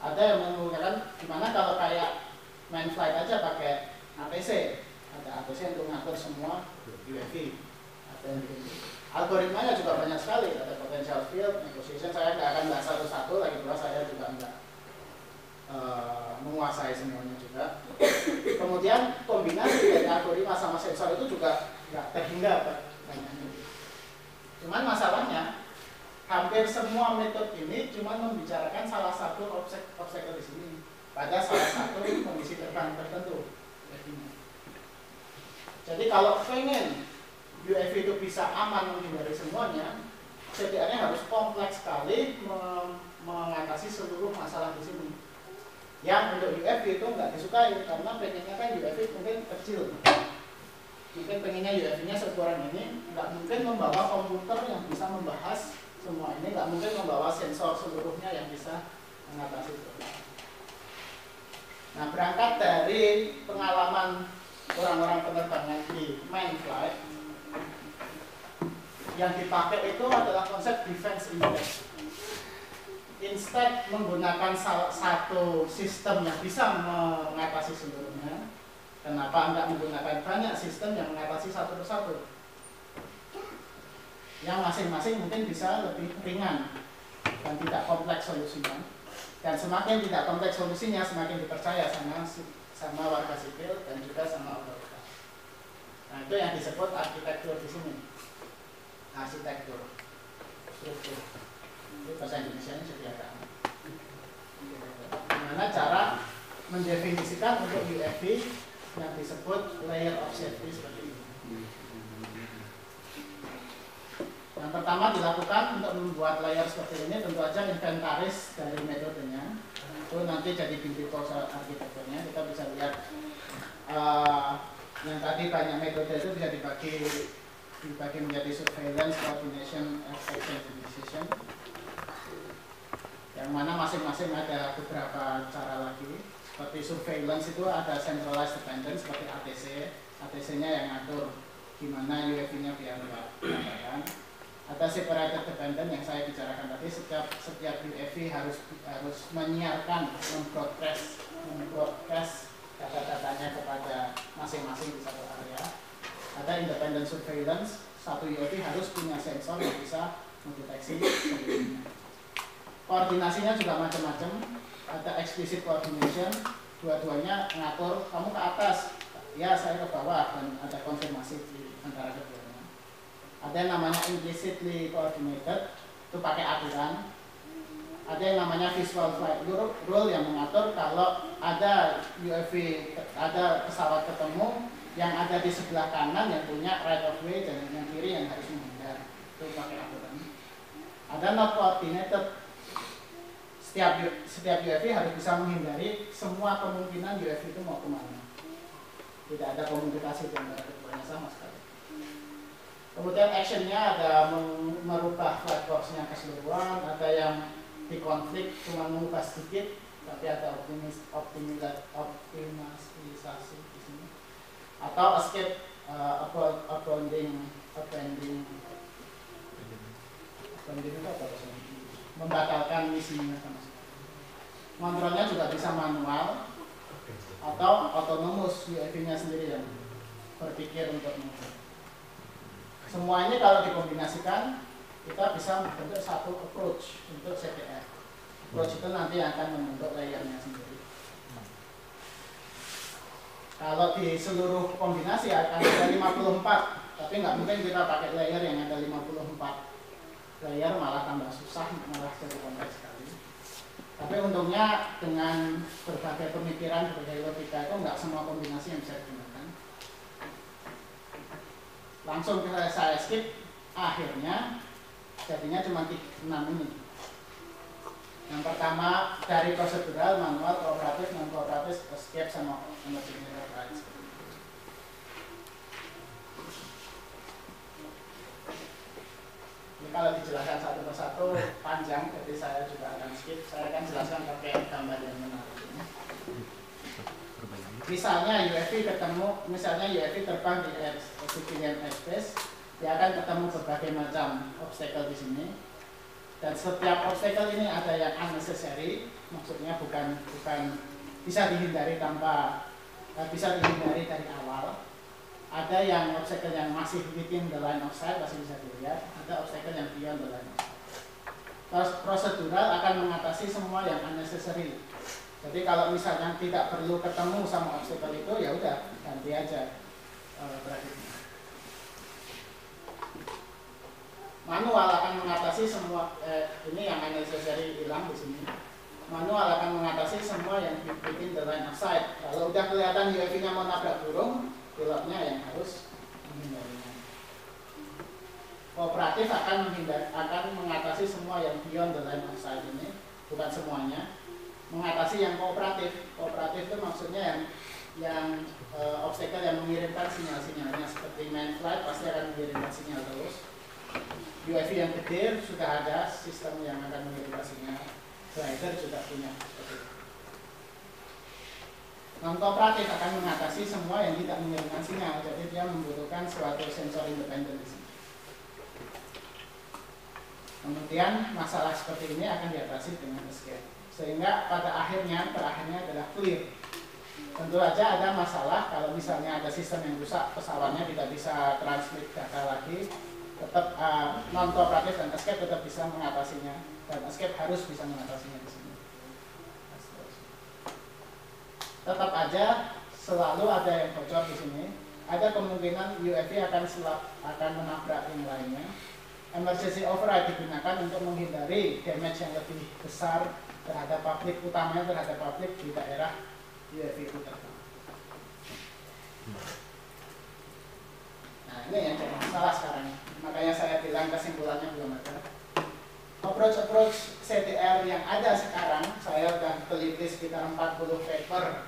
Ada yang menggunakan gimana kalau kayak main flight aja pakai ATC. Ada ATC untuk ngatur semua UAV. Ada yang algoritmanya juga banyak sekali. Ada potential field, negotiation. Saya nggak akan bahas satu-satu, lagi pula saya juga nggak menguasai semuanya juga. Kemudian kombinasi dari algoritma sama sensor itu juga nggak terhingga banyaknya. Cuman masalahnya hampir semua metode ini cuma membicarakan salah satu obstacle di sini pada salah satu kondisi terbang tertentu. Jadi kalau pengen UAV itu bisa aman menghindari semuanya, setidaknya harus kompleks sekali mengatasi seluruh masalah di sini. Yang untuk UAV itu nggak disukai karena pengennya kan UAV mungkin kecil. Mungkin pengennya UAV-nya seukuran ini, nggak mungkin membawa komputer yang bisa membahas semua ini, nggak mungkin membawa sensor seluruhnya yang bisa mengatasi itu. Nah, berangkat dari pengalaman orang-orang penerbangan di manned flight, yang dipakai itu adalah konsep defense index. Instead menggunakan satu sistem yang bisa mengatasi seluruhnya, kenapa enggak menggunakan banyak sistem yang mengatasi satu persatu? Yang masing-masing mungkin bisa lebih ringan dan tidak kompleks solusinya. Dan semakin tidak kompleks solusinya, semakin dipercaya sama warga sipil dan juga sama otoritas. Nah, itu yang disebut arsitektur di sini. Arsitektur, struktur. Itu bahasa Indonesia ini sediakan. Gimana cara mendefinisikan untuk UAV yang disebut layer of safety seperti ini. Yang pertama dilakukan untuk membuat layer seperti ini, tentu saja inventaris dari metodenya. Itu nanti jadi binti proses arsitekturnya. Kita bisa lihat yang tadi banyak metode itu bisa dibagi menjadi surveillance, coordination, action, and decision. Yang mana masing-masing ada beberapa cara lagi. Seperti surveillance itu ada centralized dependence seperti ATC. ATC-nya yang ngatur gimana UAV-nya biar nggak kebakaran. Ada separated dependent yang saya bicarakan tadi, setiap UEFI harus menyiarkan, membroadcast data-datanya kepada masing-masing di satu area. Ada independent surveillance, satu UEFI harus punya sensor yang bisa mendeteksi sebelumnya. Koordinasinya juga macam-macam, ada explicit coordination, dua-duanya ngatur kamu ke atas, ya saya ke bawah, dan ada konfirmasi di antara keduanya. Ada yang namanya implicitly coordinated, itu pakai aturan. Ada yang namanya visual flight rule yang mengatur kalau ada UAV, ada pesawat ketemu yang ada di sebelah kanan yang punya right of way dan yang kiri yang harus menghindar, itu pakai aturan. Ada not coordinated. Setiap UAV harus bisa menghindari semua kemungkinan UAV itu mau kemana. Tidak ada komunikasi antara keduanya sama sekali. Kemudian actionnya ada merubah flight box-nya keseluruhan, ada yang di konflik cuma mengubah sedikit, tapi ada optimalisasi di sini. Atau escape abounding itu apa maksudnya? Membatalkan misinya sama sekali. Kontrolnya juga bisa manual atau autonomous, UAV-nya sendiri yang berpikir untuk mengubah. Semua ini kalau dikombinasikan kita bisa membentuk satu approach untuk CTR. Approach itu nanti akan membentuk layernya sendiri. Kalau di seluruh kombinasi akan ada 54, tapi nggak mungkin kita pakai layer yang ada 54. Layer malah tambah susah, malah jadi kompleks sekali. Tapi untungnya dengan berbagai pemikiran, berbagai logika itu nggak semua kombinasi yang bisa digunakan. Langsung saya skip, akhirnya jadinya cuma 6 ini. Yang pertama dari prosedural, manual, kooperatif, non kooperatif, escape sama emergency rights. Ini kalau dijelaskan satu persatu panjang, jadi saya juga akan skip. Saya akan jelaskan pakai gambar yang menarik ini. Misalnya UAV terbang di civilian airspace, dia akan ketemu berbagai macam obstacle di sini. Dan setiap obstacle ini ada yang unnecessary, maksudnya bukan bisa dihindari bisa dihindari dari awal. Ada yang obstacle yang masih within the line of sight, masih bisa dilihat. Ada obstacle yang beyond the line of sight. Terus prosedural akan mengatasi semua yang unnecessary. Jadi kalau misalnya tidak perlu ketemu sama obstacle itu, ya udah ganti aja bracketnya. Manual akan mengatasi semua ini yang unnecessary hilang di sini. Manual akan mengatasi semua yang within the line of sight. Kalau udah kelihatan UAV-nya mau nabrak burung, pilotnya yang harus menghindarinya. Kooperatif akan mengatasi semua yang beyond the line of sight ini, bukan semuanya. Mengatasi yang kooperatif. Kooperatif itu maksudnya yang obstacle yang mengirimkan sinyal-sinyalnya, seperti main flight pasti akan mengirimkan sinyal terus. UAV yang gede sudah ada sistem yang akan mengirimkan sinyal. Glider juga punya. Non-kooperatif akan mengatasi semua yang tidak mengirimkan sinyal, jadi dia membutuhkan suatu sensor independen di sini. Kemudian masalah seperti ini akan diatasi dengan escape, sehingga terakhirnya adalah clear. Tentu saja ada masalah kalau misalnya ada sistem yang rusak, pesawatnya tidak bisa transmit data lagi, tetap non-kooperatif dan escape tetap bisa mengatasinya, dan escape harus bisa mengatasinya di sini. Tetap aja selalu ada yang bocor di sini. Ada kemungkinan UAV akan menabrak yang lainnya. Emergency override digunakan untuk menghindari damage yang lebih besar terhadap publik, utamanya terhadap publik di daerah UAV itu terbang. Nah ini yang jadi masalah sekarang. Makanya saya bilang kesimpulannya belum ada. Approach CTR yang ada sekarang, saya sudah teliti sekitar 40 paper.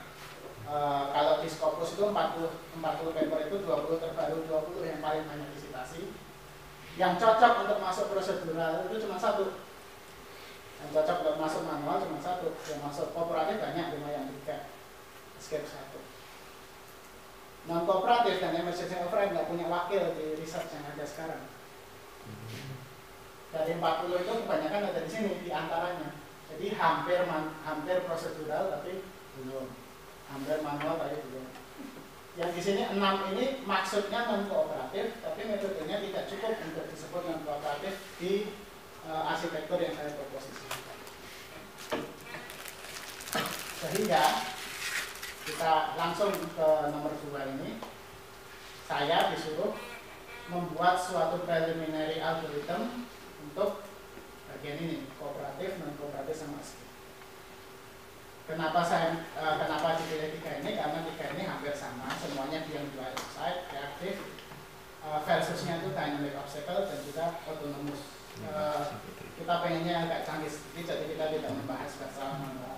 Kalau di Scopus itu 40 paper itu 20 terbaru, 20 yang paling banyak disitasi. Yang cocok untuk masuk prosedural itu cuma satu. Yang cocok untuk masuk manual cuma satu. Yang masuk kooperatif banyak, lumayan 3. Escape 1. Non kooperatif dan emergency override nggak punya wakil di research yang ada sekarang. Dari 40 itu kebanyakan ada di sini di antaranya. Jadi hampir prosedural tapi belum. Hampir manual tapi belum. Yang di sini 6 ini maksudnya non kooperatif, tapi metodenya tidak cukup untuk disebut non kooperatif di arsitektur yang saya proposisikan. Sehingga kita langsung ke nomor 2 ini. Saya disuruh membuat suatu preliminary algorithm untuk bagian ini, kooperatif, non kooperatif sama SQ. Kenapa dipilih 3 ini? Karena 3 ini hampir sama, semuanya diam dua side, reaktif, versusnya itu dynamic obstacle dan juga autonomous. Kita pengennya agak canggih sedikit, jadi kita tidak membahas masalah manual.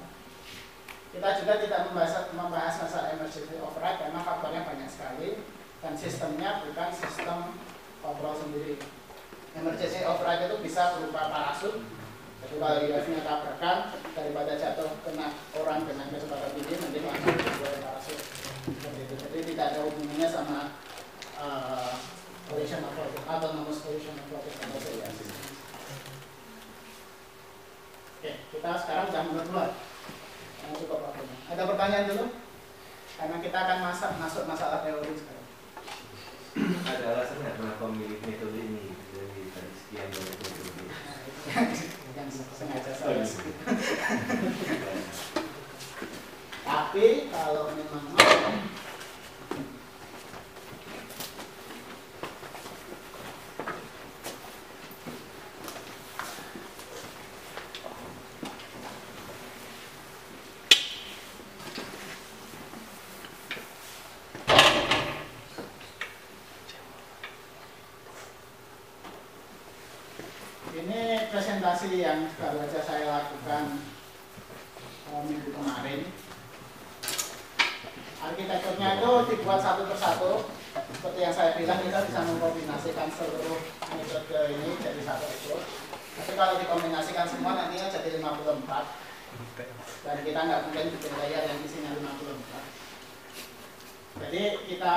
Kita juga tidak membahas masalah emergency override karena faktornya banyak sekali dan sistemnya bukan sistem kontrol sendiri. Emergency override itu bisa berupa parasut. Jadi kalau UAV-nya tabrakan, daripada jatuh kena orang dengan kecepatan tinggi, nanti langsung dibuat parasut. Jadi tidak ada hubungannya sama collision of rocket, autonomous collision of rocket atau CIS. Oke, kita sekarang sudah nomor 2. Cukup waktunya. Ada pertanyaan dulu? Karena kita akan masuk masalah teori sekarang. Ada alasan nggak kenapa memilih metode ini dari tadi sekian dari metode? Yang sengaja saya skip. Tapi kalau memang mau, ini presentasi yang baru saja saya lakukan minggu kemarin. Arsitekturnya itu dibuat satu persatu. Seperti yang saya bilang, kita bisa mengkombinasikan seluruh metode ini jadi satu approach. Tapi kalau dikombinasikan semua nantinya jadi 54. Dan kita nggak mungkin bikin layar yang isinya 54. Jadi kita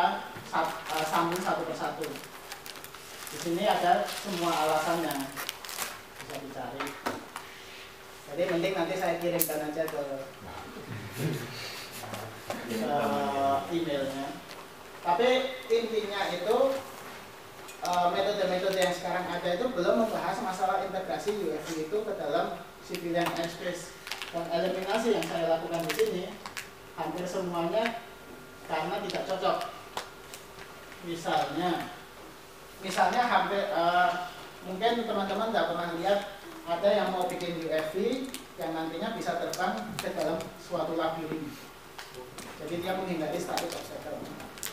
sambung satu persatu. Di sini ada semua alasan yang bisa dicari. Jadi mending nanti saya kirimkan aja ke emailnya. Tapi intinya itu metode-metode yang sekarang ada itu belum membahas masalah integrasi UAV itu ke dalam civilian airspace. Dan eliminasi yang saya lakukan di sini hampir semuanya karena tidak cocok. Misalnya hampir mungkin teman-teman tidak pernah lihat ada yang mau bikin UAV yang nantinya bisa terbang ke dalam suatu labirin. Jadi dia menghindari static obstacle.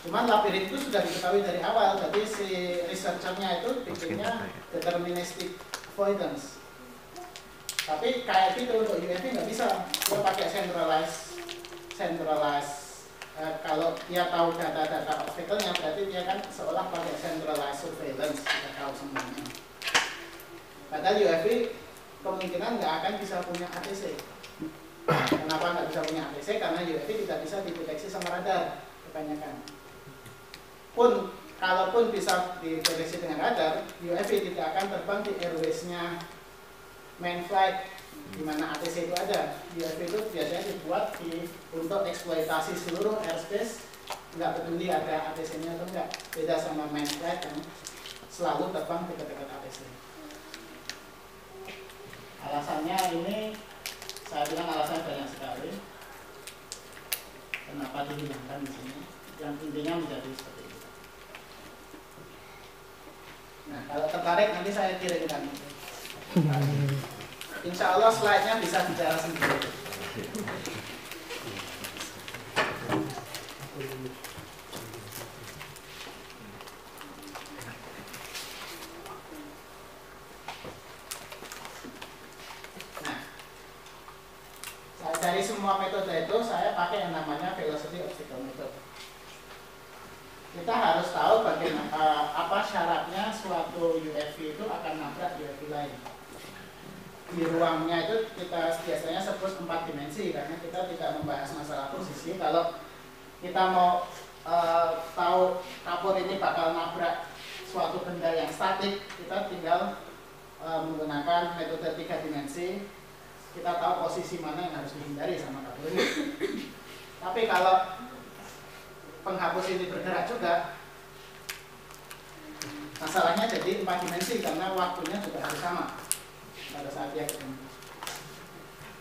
Cuman labirin itu sudah diketahui dari awal, jadi si researchernya itu bikinnya deterministic avoidance. Tapi kayak gitu untuk UAV nggak bisa, dia pakai centralized. Kalau dia tahu data-data obstacle-nya, berarti dia kan seolah pakai centralized surveillance, kita tahu semuanya. Padahal UAV kemungkinan nggak akan bisa punya ATC. Kenapa nggak bisa punya ATC? Karena UAV tidak bisa dideteksi sama radar kebanyakan. Kalaupun bisa dideteksi dengan radar, UAV tidak akan terbang di airways-nya main flight, di mana ATC itu ada. UAV itu biasanya dibuat untuk eksploitasi seluruh airspace, nggak peduli ada ATC-nya atau enggak. Beda sama main flight yang selalu terbang di dekat ATC. Alasannya ini, saya bilang alasannya banyak sekali. Kenapa dihilangkan di sini? Yang intinya menjadi seperti itu. Nah, kalau tertarik nanti saya kirimkan. Insya Allah slide-nya bisa bicara sendiri. Dari semua metode itu saya pakai yang namanya velocity obstacle method. Kita harus tahu bagaimana apa syaratnya suatu UAV itu akan nabrak UAV lain. Di ruangnya itu kita biasanya sebut 4 dimensi karena kita tidak membahas masalah posisi. Kalau kita mau tahu kapur ini bakal nabrak suatu benda yang statik, kita tinggal menggunakan metode 3 dimensi, kita tahu posisi mana yang harus dihindari sama kabel ini. Tapi kalau penghapus ini bergerak juga, masalahnya jadi 4 dimensi karena waktunya juga harus sama pada saat dia ketemu.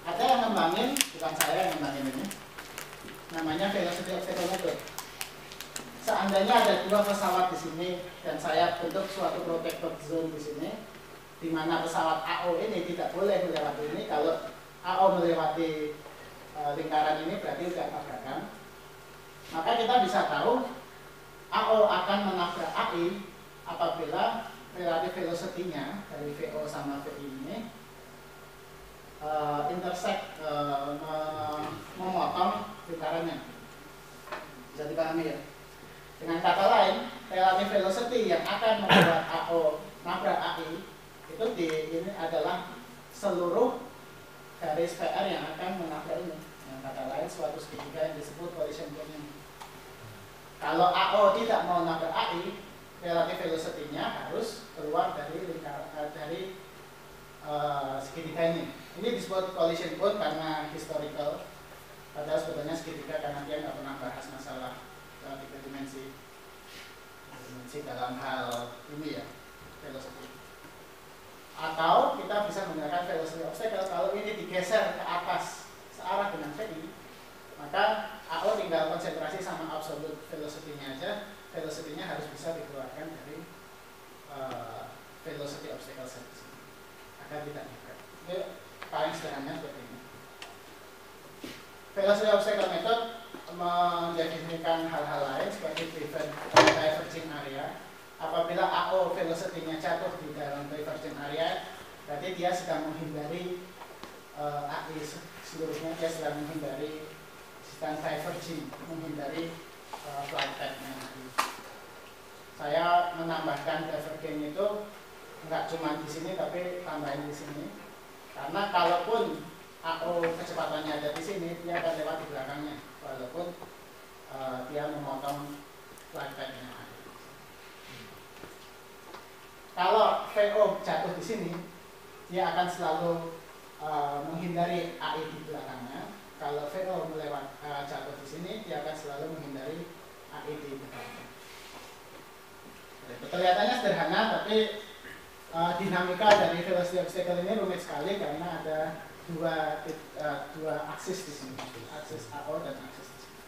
Ada yang ngembangin, bukan saya yang ngembangin ini, namanya velocity obstacle method. Seandainya ada 2 pesawat di sini dan saya bentuk suatu protected zone di sini, di mana pesawat AO ini tidak boleh melewati ini. Kalau AO melewati lingkaran ini berarti tidak tabrakan. Maka kita bisa tahu AO akan menabrak AI apabila relative velocity-nya dari VO sama VI ini intersect, memotong lingkarannya. Bisa dipahami ya? Dengan kata lain, relative velocity yang akan membuat AO nabrak AI itu ini adalah seluruh garis PR yang akan menabrak ini. Dengan kata lain, suatu segitiga yang disebut collision point. Kalau AO tidak mau nabrak AI, relative velocity-nya harus keluar dari segitiga ini. Ini disebut collision point karena historical. Padahal sebetulnya segitiga karena dia nggak pernah bahas masalah 3 dimensi dalam hal ini ya, velocity. Atau kita bisa menggunakan velocity obstacle. Kalau ini digeser ke atas searah dengan VI, maka AO tinggal konsentrasi sama absolute velocity-nya aja. Velocity-nya harus bisa dikeluarkan dari velocity obstacle set agar tidak nabrak. Ini paling sederhana seperti ini. Velocity obstacle method mendefinisikan hal-hal lain seperti diverging area. Apabila AO velocity-nya jatuh di dalam diverging area, berarti dia sedang menghindari AI seluruhnya, dia sedang menghindari, sedang diverging, menghindari flight path-nya AI. Saya menambahkan diverging itu nggak cuma di sini, tapi tambahin di sini. Karena kalaupun AO kecepatannya ada di sini, dia akan lewat di belakangnya, walaupun dia memotong flight path-nya. Kalau VO jatuh di sini, dia akan selalu menghindari AI di belakangnya. Kalau VO jatuh di sini, dia akan selalu menghindari AI di belakangnya. Kelihatannya sederhana, tapi dinamika dari velocity obstacle ini rumit sekali karena ada dua aksis di sini, aksis AO dan aksis di sini.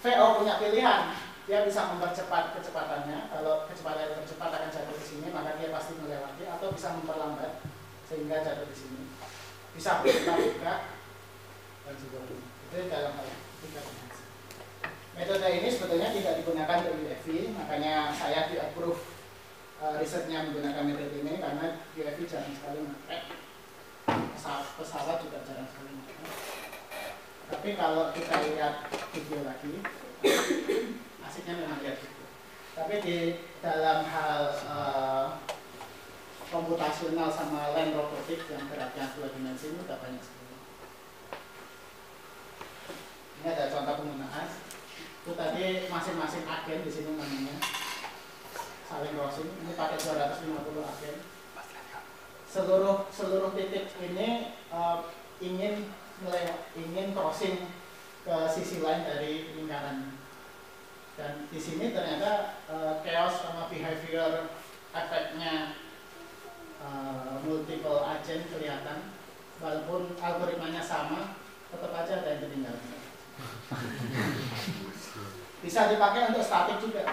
VO punya pilihan, dia bisa mempercepat kecepatannya. Kalau kecepatan yang tercepat akan jatuh di sini, maka dia pasti melewati, atau bisa memperlambat sehingga jatuh di sini. Bisa berputar juga dan sebagainya. Itu dalam hal 3 dimensi. Metode ini sebetulnya tidak digunakan untuk UFV, makanya saya di-approve risetnya menggunakan metode ini karena UFV jarang sekali memakai. Pesawat juga jarang sekali memakai. Tapi kalau kita lihat video lagi, asiknya memang lihat video. Tapi di dalam hal komputasional sama land robotik yang beratnya 2 dimensi ini sudah banyak sekali. Ini ada contoh penggunaan. Itu tadi masing-masing agen di sini namanya saling crossing. Ini pakai 250 agen. Seluruh titik ini ingin crossing ke sisi lain dari lingkaran. Dan di sini ternyata chaos sama behavior efeknya multiple agent kelihatan. Walaupun algoritmanya sama, tetap aja ada yang ketinggalan. Bisa dipakai untuk statik juga.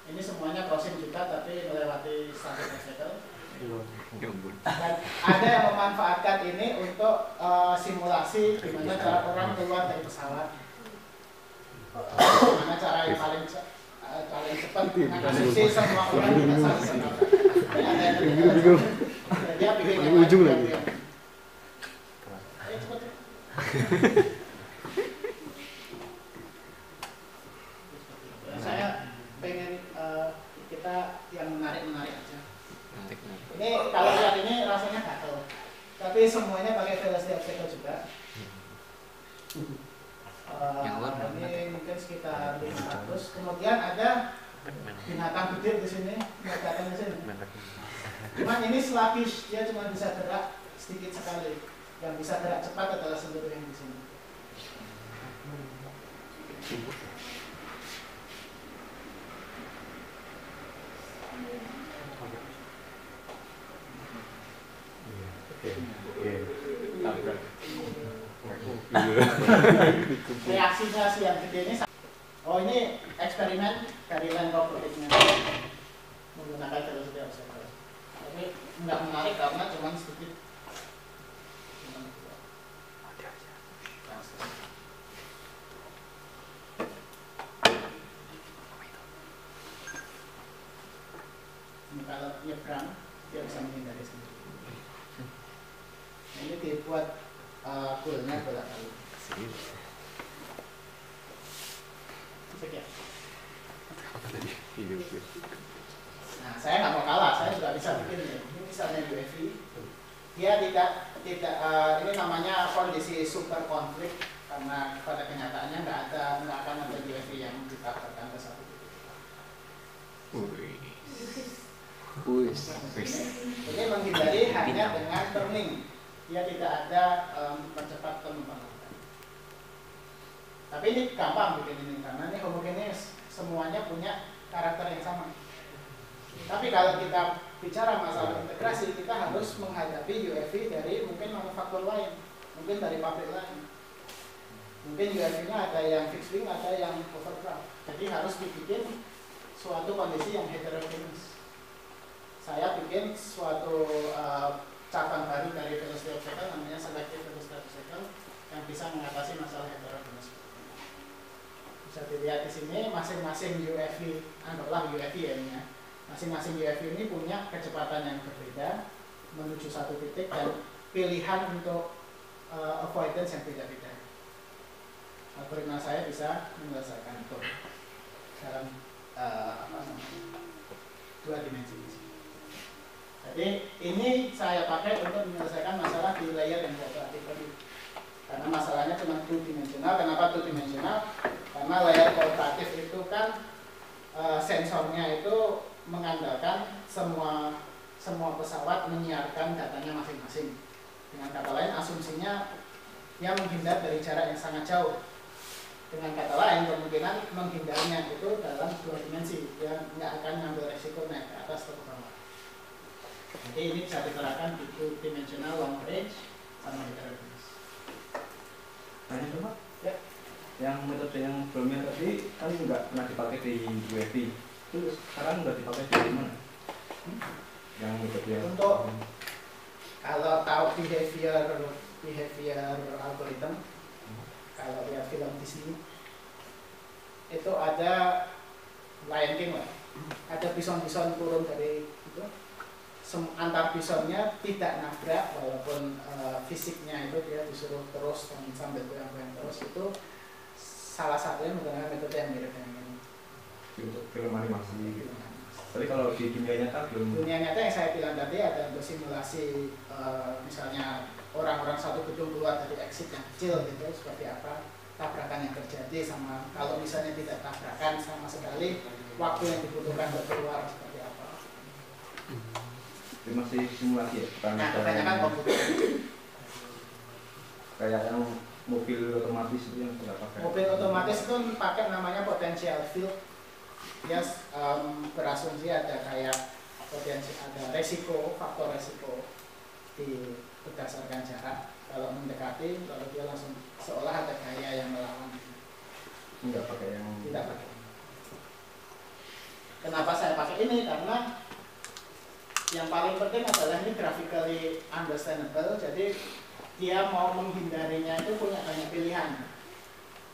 Ini semuanya crossing juga, tapi melewati static obstacle. Dan ada yang memanfaatkan ini untuk simulasi gimana cara orang keluar dari pesawat, gimana cara yang paling cepat mengasumsi semua orang di pesawat. Ini ada yang dia bikin yang ujung lagi. Cepat. Saya pengen kita yang menarik aja. Ini kalau lihat ini rasanya gatel, tapi semuanya pakai velocity obstacle juga. Ini mungkin sekitar 500. Kemudian ada binatang gede di sini, binatang di sini. Cuman ini sluggish, dia cuma bisa gerak sedikit sekali. Yang bisa gerak cepat adalah seluruh yang di sini. Reaksinya si yang gede ini, oh ini eksperimen dari land robotiknya menggunakan velocity observer. Tapi nggak menarik karena cuma sedikit. Ini kalau nyebrang dia bisa menghindari sendiri. Ini dibuat goalnya bola kali. Sekian. Nah, saya nggak mau kalah, saya juga bisa bikin ini. Ini misalnya UAV, dia tidak ini namanya kondisi super konflik karena pada kenyataannya nggak akan ada UAV yang ditabrakkan ke satu titik. Jadi menghindari hanya dengan turning. Dia tidak ada percepat penumpang. Tapi ini gampang bikin ini karena ini homogeneous, semuanya punya karakter yang sama. Tapi kalau kita bicara masalah integrasi, kita harus menghadapi UAV dari mungkin manufaktur lain, mungkin dari pabrik lain. Mungkin UAV-nya ada yang fixed wing, ada yang hovercraft. Jadi harus dibikin suatu kondisi yang heterogeneous. Saya bikin suatu cabang baru dari velocity obstacle namanya selective velocity obstacle yang bisa mengatasi masalah heterogeneous. Bisa dilihat di sini masing-masing UAV, anggaplah UAV ya ini ya. Masing-masing UAV ini punya kecepatan yang berbeda menuju satu titik dan pilihan untuk avoidance yang beda-beda. Algoritma saya bisa menyelesaikan itu dalam dua dimensi. Jadi ini saya pakai untuk menyelesaikan masalah di layer yang kooperatif tadi. Karena masalahnya cuma 2 dimensional. Kenapa 2 dimensional? Karena layer kooperatif itu kan sensornya itu mengandalkan semua pesawat menyiarkan datanya masing-masing. Dengan kata lain, asumsinya dia menghindar dari jarak yang sangat jauh. Dengan kata lain, kemungkinan menghindarnya itu dalam 2 dimensi. Dia nggak akan ngambil resiko naik ke atas atau ke bawah. Jadi ini bisa diterapkan di 2 dimensional long range sama heterogeneous. Tanya coba. Ya. Yang metode yang sebelumnya tadi kan nggak pernah dipakai di UAV. Terus sekarang nggak dipakai di mana? Yang metode yang untuk kalau tahu behavior algorithm, kalau lihat film Disney itu ada Lion King lah, ada bison-bison turun dari itu. Antar bisonnya tidak nabrak walaupun fisiknya itu dia disuruh terus sambil goyang-goyang terus. Itu salah satunya menggunakan metode yang mirip dengan ini untuk film animasi gitu. Tapi kalau di dunia nyata belum. Dunia nyata yang saya bilang tadi ada untuk simulasi misalnya orang-orang satu gedung keluar dari exit yang kecil gitu, seperti apa tabrakan yang terjadi, sama kalau misalnya tidak tabrakan sama sekali waktu yang dibutuhkan untuk keluar seperti apa. Itu masih simulasi ya? Nah, kebanyakan komputer. Kayak yang mobil otomatis itu yang tidak pakai. Mobil otomatis itu pakai namanya potential field. Dia berasumsi ada kayak potensi, ada resiko, faktor resiko berdasarkan jarak. Kalau mendekati, lalu dia langsung seolah ada gaya yang melawan. Enggak pakai yang. Tidak pakai. Kenapa saya pakai ini? Karena yang paling penting adalah ini graphically understandable. Jadi dia mau menghindarinya itu punya banyak pilihan.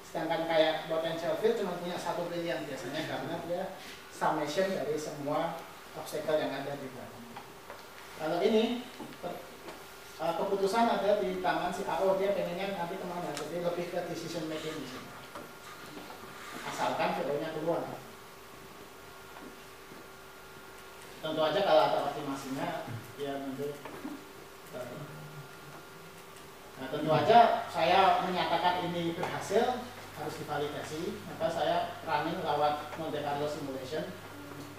Sedangkan kayak potential field cuma punya satu pilihan biasanya karena dia summation dari semua obstacle yang ada di belakang. Kalau ini keputusan ada di tangan si AO, dia pengennya nanti kemana, jadi lebih ke decision making di sini. Asalkan VO-nya keluar. Tentu aja kalau ada optimasinya, dia nanti. Nah tentu aja saya menyatakan ini berhasil harus divalidasi, maka saya running lewat Monte Carlo simulation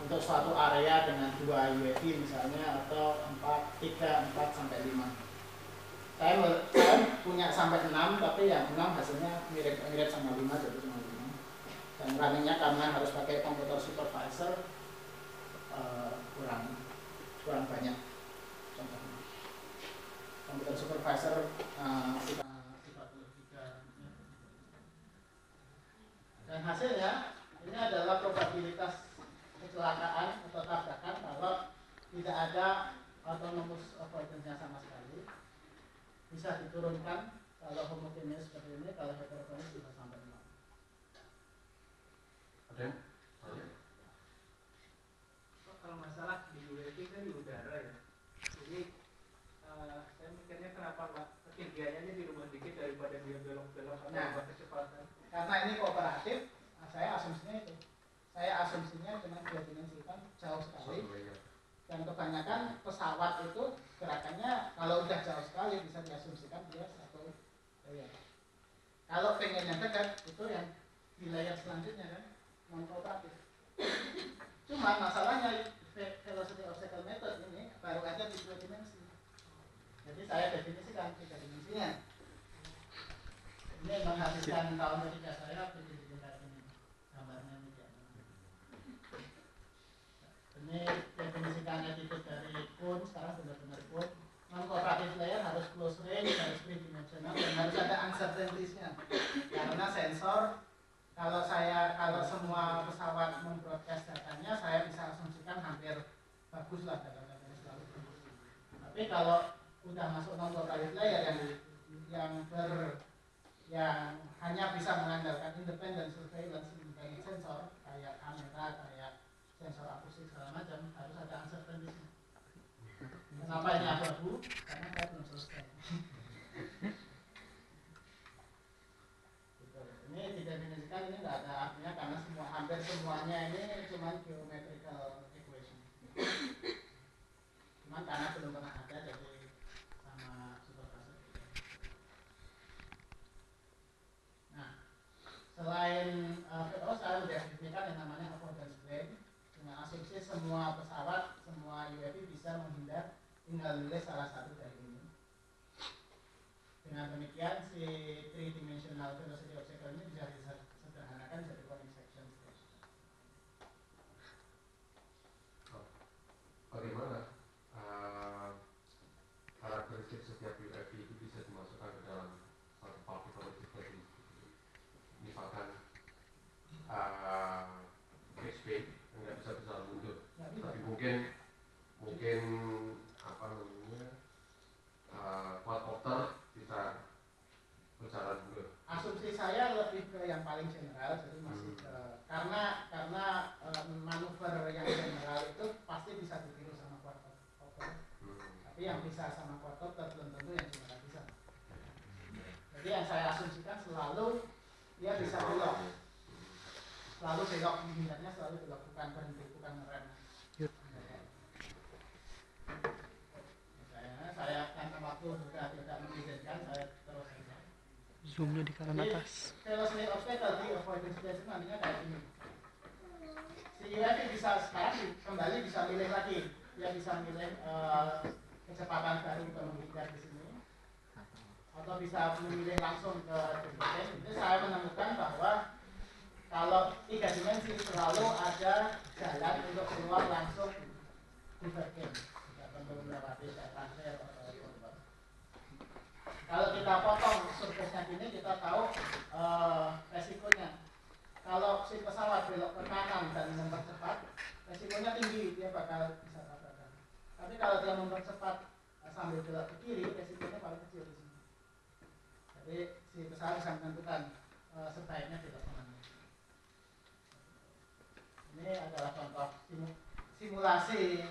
untuk suatu area dengan 2 UAV misalnya, atau 3, 4 sampai 5. Saya punya sampai 6, tapi yang 6 hasilnya mirip sama 5, jadi cuma 5. Dan runningnya karena harus pakai komputer supervisor, kurang banyak. Contohnya komputer supervisor 33. Dan hasilnya ini adalah probabilitas kecelakaan atau tabrakan kalau tidak ada autonomous avoidance-nya sama sekali. Bisa diturunkan kalau homogeneous seperti ini, kalau heterogeneous bisa sampai 0. Ada yang? Kalau masalah di UAV kan di udara ya, jadi saya mikirnya kenapa nggak ketinggiannya dirubah dikit daripada dia belok-belok atau Nah, kecepatan. Karena ini kooperatif, saya asumsinya itu. Saya asumsinya cuma 2 dimensikan jauh sekali. Dan kebanyakan pesawat itu gerakannya kalau udah jauh sekali bisa diasumsikan dia satu layer. Kalau pengen yang dekat itu yang di layer selanjutnya kan non kooperatif. Cuma masalahnya velocity obstacle method ini baru ada di 2 dimensi. Jadi saya definisikan 3 dimensinya. Ini menghabiskan tahun ketiga saya bikin kayak ini, gambarnya ini ya. Ini definisikan attitude dari cone, sekarang benar-benar cone. Non-cooperative layer harus close range, harus 3 dimensional, dan harus ada uncertainties-nya. Karena sensor, kalau semua pesawat membroadcast datanya, saya bisa asumsikan hampir bagus lah data-datanya selalu. Tapi kalau udah masuk non-cooperative layer yang hanya bisa mengandalkan independent surveillance, independent sensor, kayak kamera, kayak sensor akustik segala macam, harus ada uncertainty. Kenapa ini abu-abu? Karena saya belum selesai. Gitu. Ini didefinisikan, ini nggak ada artinya karena hampir semuanya ini cuma geometrical equation. Cuman karena belum pernah ada, jadi sama supervisor. Nah, selain saya sudah definisikan yang namanya avoidance plane. Dengan asumsi semua pesawat, semua UAV bisa menghindar, tinggal milih salah satu dari ini. Dengan demikian, si 3-dimensional velocity obstacle ini bisa disederhanakan jadi conic section. Bagaimana karakteristik setiap UAV itu bisa dimasukkan ke dalam satu particle tadi? Misalkan fixed wing nggak bisa berjalan mundur, tapi mungkin apa namanya quadcopter bisa berjalan mundur. Asumsi saya lebih ke yang paling general, jadi masih karena manuver yang general itu pasti bisa ditiru sama quadcopter. Tapi yang bisa sama quadcopter belum tentu yang general bisa. Jadi yang saya asumsikan selalu dia bisa belok. Selalu belok, menghindarinya selalu belok, bukan berhenti, bukan ngerem. Saya karena waktu juga tidak mengizinkan, saya terus saja. Zoomnya di kanan atas. Velocity obstacle di avoidance place nantinya kayak ini. Si UAV bisa sekarang kembali bisa milih lagi, dia bisa milih kecepatan baru untuk menghindar di sini, atau bisa memilih langsung ke DPT. Jadi saya menemukan bahwa kalau 3 dimensi selalu ada jalan untuk keluar langsung di bagian, tidak perlu melewati data rel atau apa. Kalau kita potong surface-nya ini, kita tahu resikonya. Kalau si pesawat belok ke kanan dan mempercepat, resikonya tinggi, dia bakal bisa tabrakan. Tapi kalau dia mempercepat sambil belok ke kiri, resikonya paling kecil di sini. Jadi si pesawat bisa menentukan sebaiknya belok kemana. Ini adalah contoh simulasi,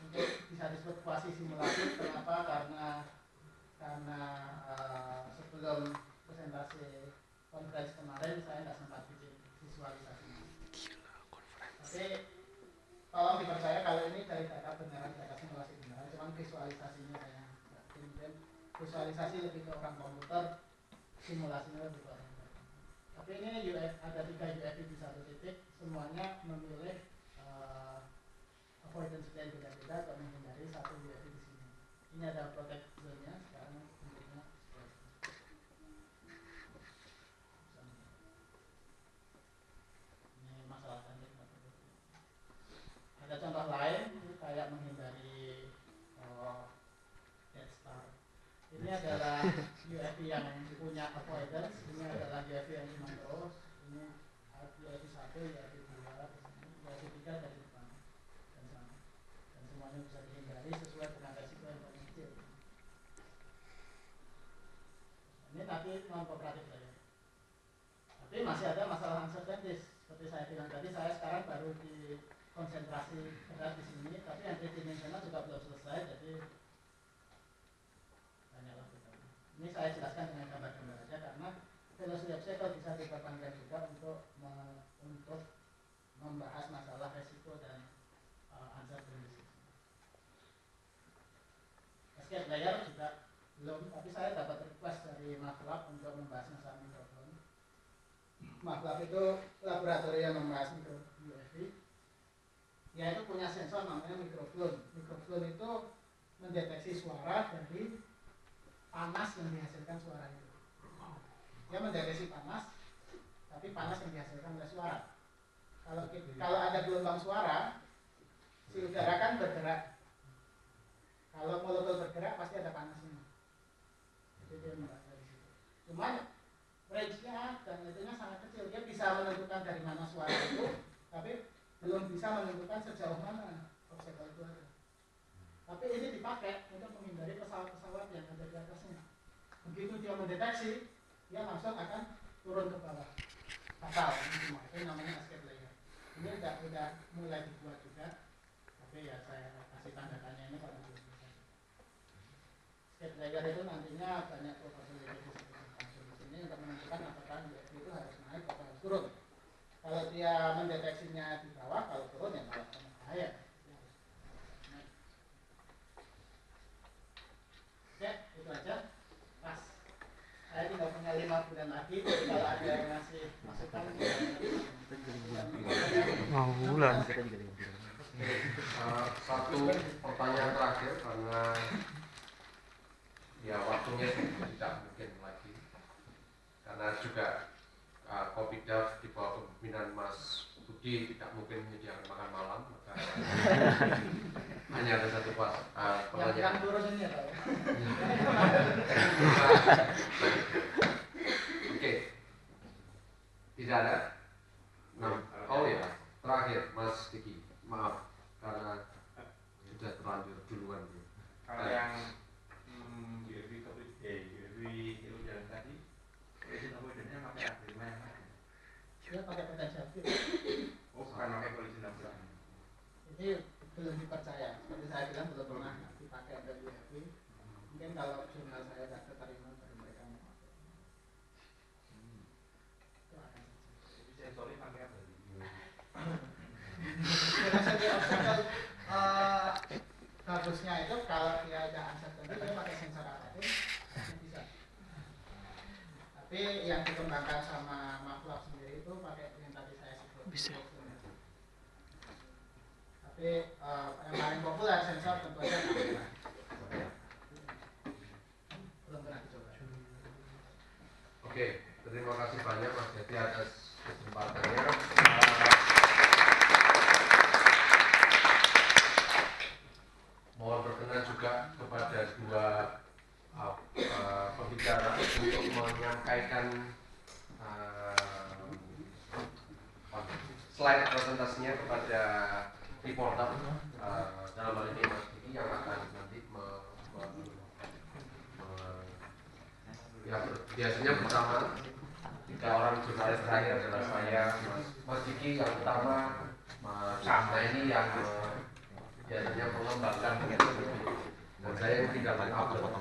untuk bisa disebut kuasi simulasi. Kenapa? Karena sebelum presentasi konferensi kemarin saya nggak sempat bikin visualisasinya. Tapi tolong dipercaya kalau ini dari data beneran, data simulasi beneran, cuman visualisasinya saya nggak bikin. Visualisasi lebih ke orang komputer, simulasinya lebih ke orang komputer. semuanya memilih avoidance plan beda-beda untuk menghindari satu UFI di sini. Ini ada protect zone-nya, sekarang bentuknya ini masalah tadi. Ada contoh lain kayak menghindari dead star. Ini adalah UFI yang punya avoidance, ini adalah UFI yang cuma terus, ini UFI 1, UFI 2, UFI 3 dari depan dan sama. Dan semuanya bisa dihindari sesuai dengan resiko yang paling kecil. Ini tadi non kooperatif saja. Tapi masih ada masalah uncertainties. Seperti saya bilang tadi, saya sekarang baru di konsentrasi berat di sini, tapi yang tridimensional juga belum selesai, jadi banyaklah bedanya. Ini saya jelaskan dengan gambar-gambar saja karena filosofi obstacle bisa diperpanjang juga untuk membahas masalah resiko dan uncertainty. Escape layer juga belum, tapi saya dapat request dari MATLAB untuk membahas masalah mikrofon. MATLAB itu laboratorium membahas mikro UFI. Dia itu punya sensor namanya mikrofon. Mikrofon itu mendeteksi suara dari panas yang dihasilkan suara itu. Dia mendeteksi panas, tapi panas yang dihasilkan oleh suara. Kalau ada gelombang suara, si udara kan bergerak. Kalau molekul bergerak pasti ada panasnya. Jadi dia membahas dari situ. Cuman range-nya dan itunya sangat kecil. Dia bisa menentukan dari mana suara itu, tapi belum bisa menentukan sejauh mana obstacle itu ada. Tapi ini dipakai untuk menghindari pesawat-pesawat yang ada di atasnya. Begitu dia mendeteksi, dia langsung akan turun ke bawah. Fatal ini semua. Itu namanya escape layer. Ini udah mulai dibuat juga. Tapi ya saya kasih tanda tanya ini karena belum selesai. Escape layer itu nantinya banyak probability di sini untuk menentukan apakah UFI itu harus naik atau harus turun. Kalau dia mendeteksinya di bawah, kalau turun ya malah bahaya. Oke, itu aja. Pas. Saya tinggal punya 5 bulan lagi. Jadi kalau ada yang ngasih masukan, bulan. Satu pertanyaan terakhir karena ya waktunya tidak mungkin lagi. Karena juga Kopidaf di bawah kepemimpinan Mas Budi tidak mungkin menyediakan makan malam, maka hanya ada satu pertanyaan. yang turun ini ya Pak. Oke, tidak ada. Nah, oh ya, terakhir Mas Diki, maaf karena sudah terlanjur duluan. Kalau yang UFI itu jalan tadi, itu avoidance-nya pakai apa? Dia pakai potential field. Oh, bukan pakai polisi 16. Ini belum dipercaya. Seperti saya bilang belum pernah dipakai untuk UFI. Mungkin kalau jurnal saya tidak keterima dari mereka mau pakai. Itu akan Jadi sensornya pakai apa? Filosofi obstacle bagusnya itu kalau dia ada uncertainty dia pakai sensor apapun bisa. Tapi yang dikembangkan sama MATLAB sendiri itu pakai yang tadi saya sebut. Bisa. Tapi yang paling populer sensor tentu saja kamera. Belum pernah dicoba. Oke, terima kasih banyak Mas Jati atas kesempatannya. Mohon berkenan juga kepada dua pembicara untuk menyampaikan slide presentasinya kepada reporter dalam hal ini Mas Diki yang akan nanti ya biasanya bersama 3 orang jurnalis terakhir adalah saya, Mas Diki yang utama, Mas ini yang biasanya mengembangkan dan saya yang tidak mengupload.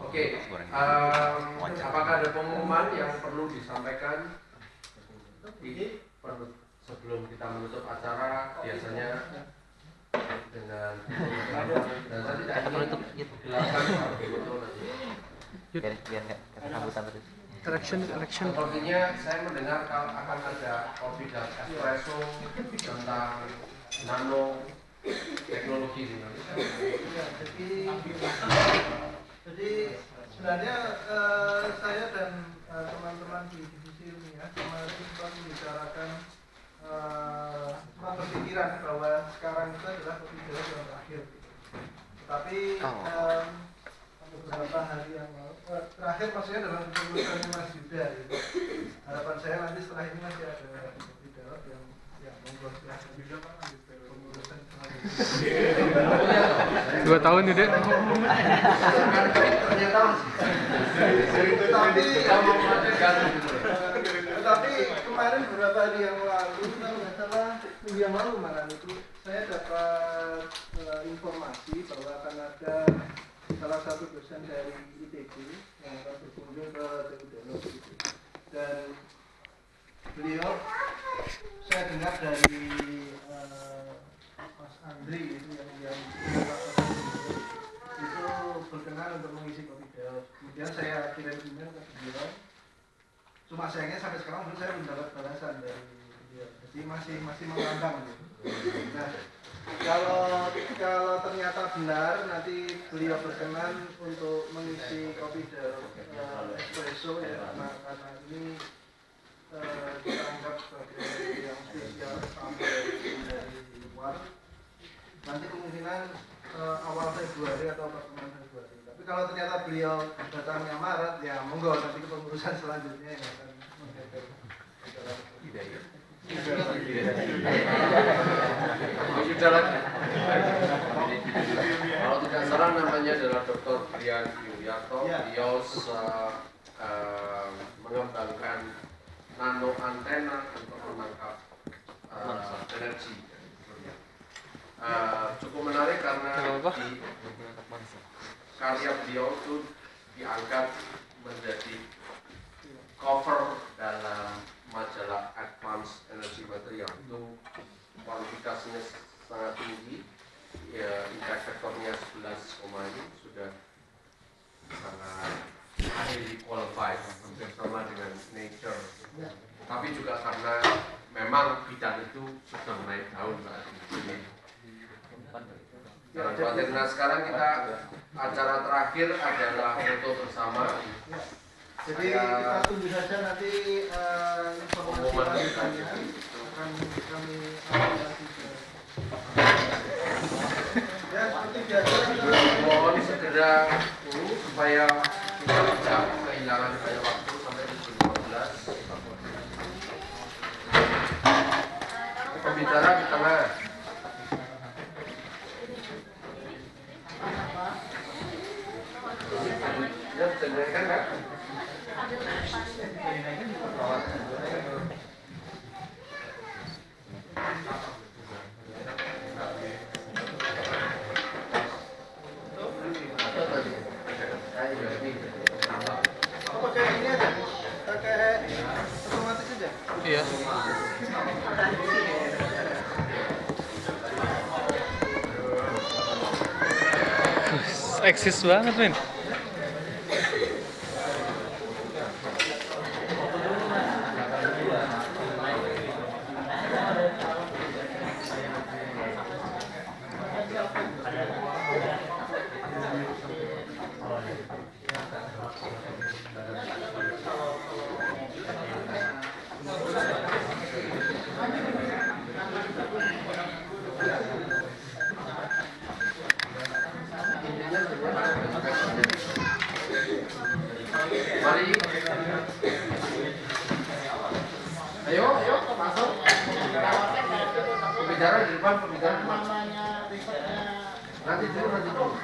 Oke, apakah ada pengumuman yang perlu disampaikan sebelum kita menutup acara? Biasanya dengan dan saya tidak ingin jelaskan biar nggak kata sambutan terus. Sepertinya saya mendengar kalau akan ada kopi dan espresso tentang nano teknologi di Indonesia. Ya, jadi sebenarnya saya dan teman-teman di divisi ilmiah kemarin sempat membicarakan sempat berpikiran bahwa sekarang itu adalah kopi dewas yang terakhir. Tapi beberapa hari yang lalu, terakhir maksudnya dalam pengurusannya Mas Yuda gitu. Harapan saya nanti setelah ini masih ada kopi dewas yang monggo silahkan juga Pak lanjut pengurusan selanjutnya. 2 tahun ya, Dek. Tapi kemarin beberapa hari yang lalu, kalau nggak salah minggu yang lalu malam itu, saya dapat informasi bahwa akan ada salah satu dosen dari ITB yang akan berkunjung ke TU Delok gitu. Dan beliau, saya dengar dari Mas Andri itu yang itu berkenan untuk mengisi kopi dewas. Kemudian saya kirim email ke beliau. Cuma sayangnya sampai sekarang saya belum dapat balasan dari beliau. Jadi masih mengambang gitu. Nah, kalau ternyata benar nanti beliau berkenan untuk mengisi kopi espresso ya, karena ini kita anggap sebagai yang spesial sampai dari luar. Nanti kemungkinan awal Februari atau pertengahan Februari. Tapi kalau ternyata beliau datangnya Maret, ya monggo nanti kepengurusan selanjutnya yang akan menghadapi. Kalau tidak salah namanya adalah Dr. Brian Yuliarto. Beliau mengembangkan nano antena untuk menangkap energi. Cukup menarik karena di karya beliau itu diangkat menjadi cover dalam majalah Advanced Energy Material. Itu kualifikasinya sangat tinggi, ya, impact factornya 11, ini sudah sangat highly qualified, hampir sama dengan Nature. Tapi juga karena memang bidang itu sudah naik daun saat ini. Nah, sekarang kita acara terakhir adalah foto bersama. Jadi kita tunggu saja nanti informasi lanjutannya akan kami aplikasi. Ya seperti biasa. Mohon segera supaya kita tidak kehilangan banyak waktu sampai pukul 12. Pembicara di tengah. Ya, bisa dinaikkan nggak? Pakai ini aja, pakai otomatis aja. Iya. Eksis banget, men. Mari. Ayo, masuk. Pembicara di depan, pembicara di depan. Nanti dulu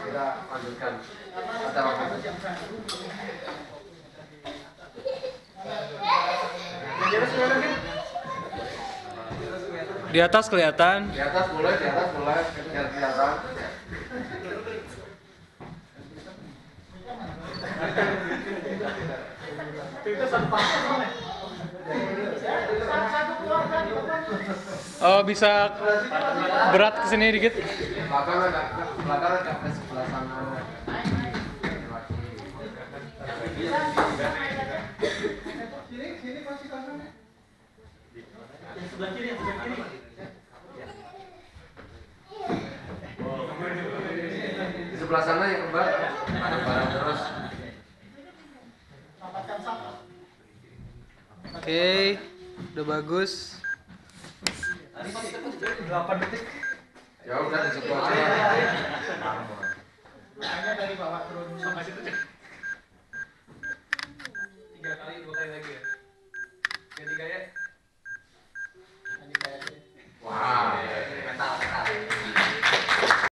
kita lanjutkan acara kita. Di atas kelihatan. Di atas boleh, biar kelihatan. Oh, bisa berat ke sini dikit. Belakang agak ke sebelah sana. sebelah kiri, yang sebelah kiri. Di sebelah sana yang kembar, ada barang terus. Oke, udah bagus. Ya udah di situ aja. Hanya dari bawah turun sampai situ. 3 kali, 2 kali lagi ya. Ganti gaya. Wow.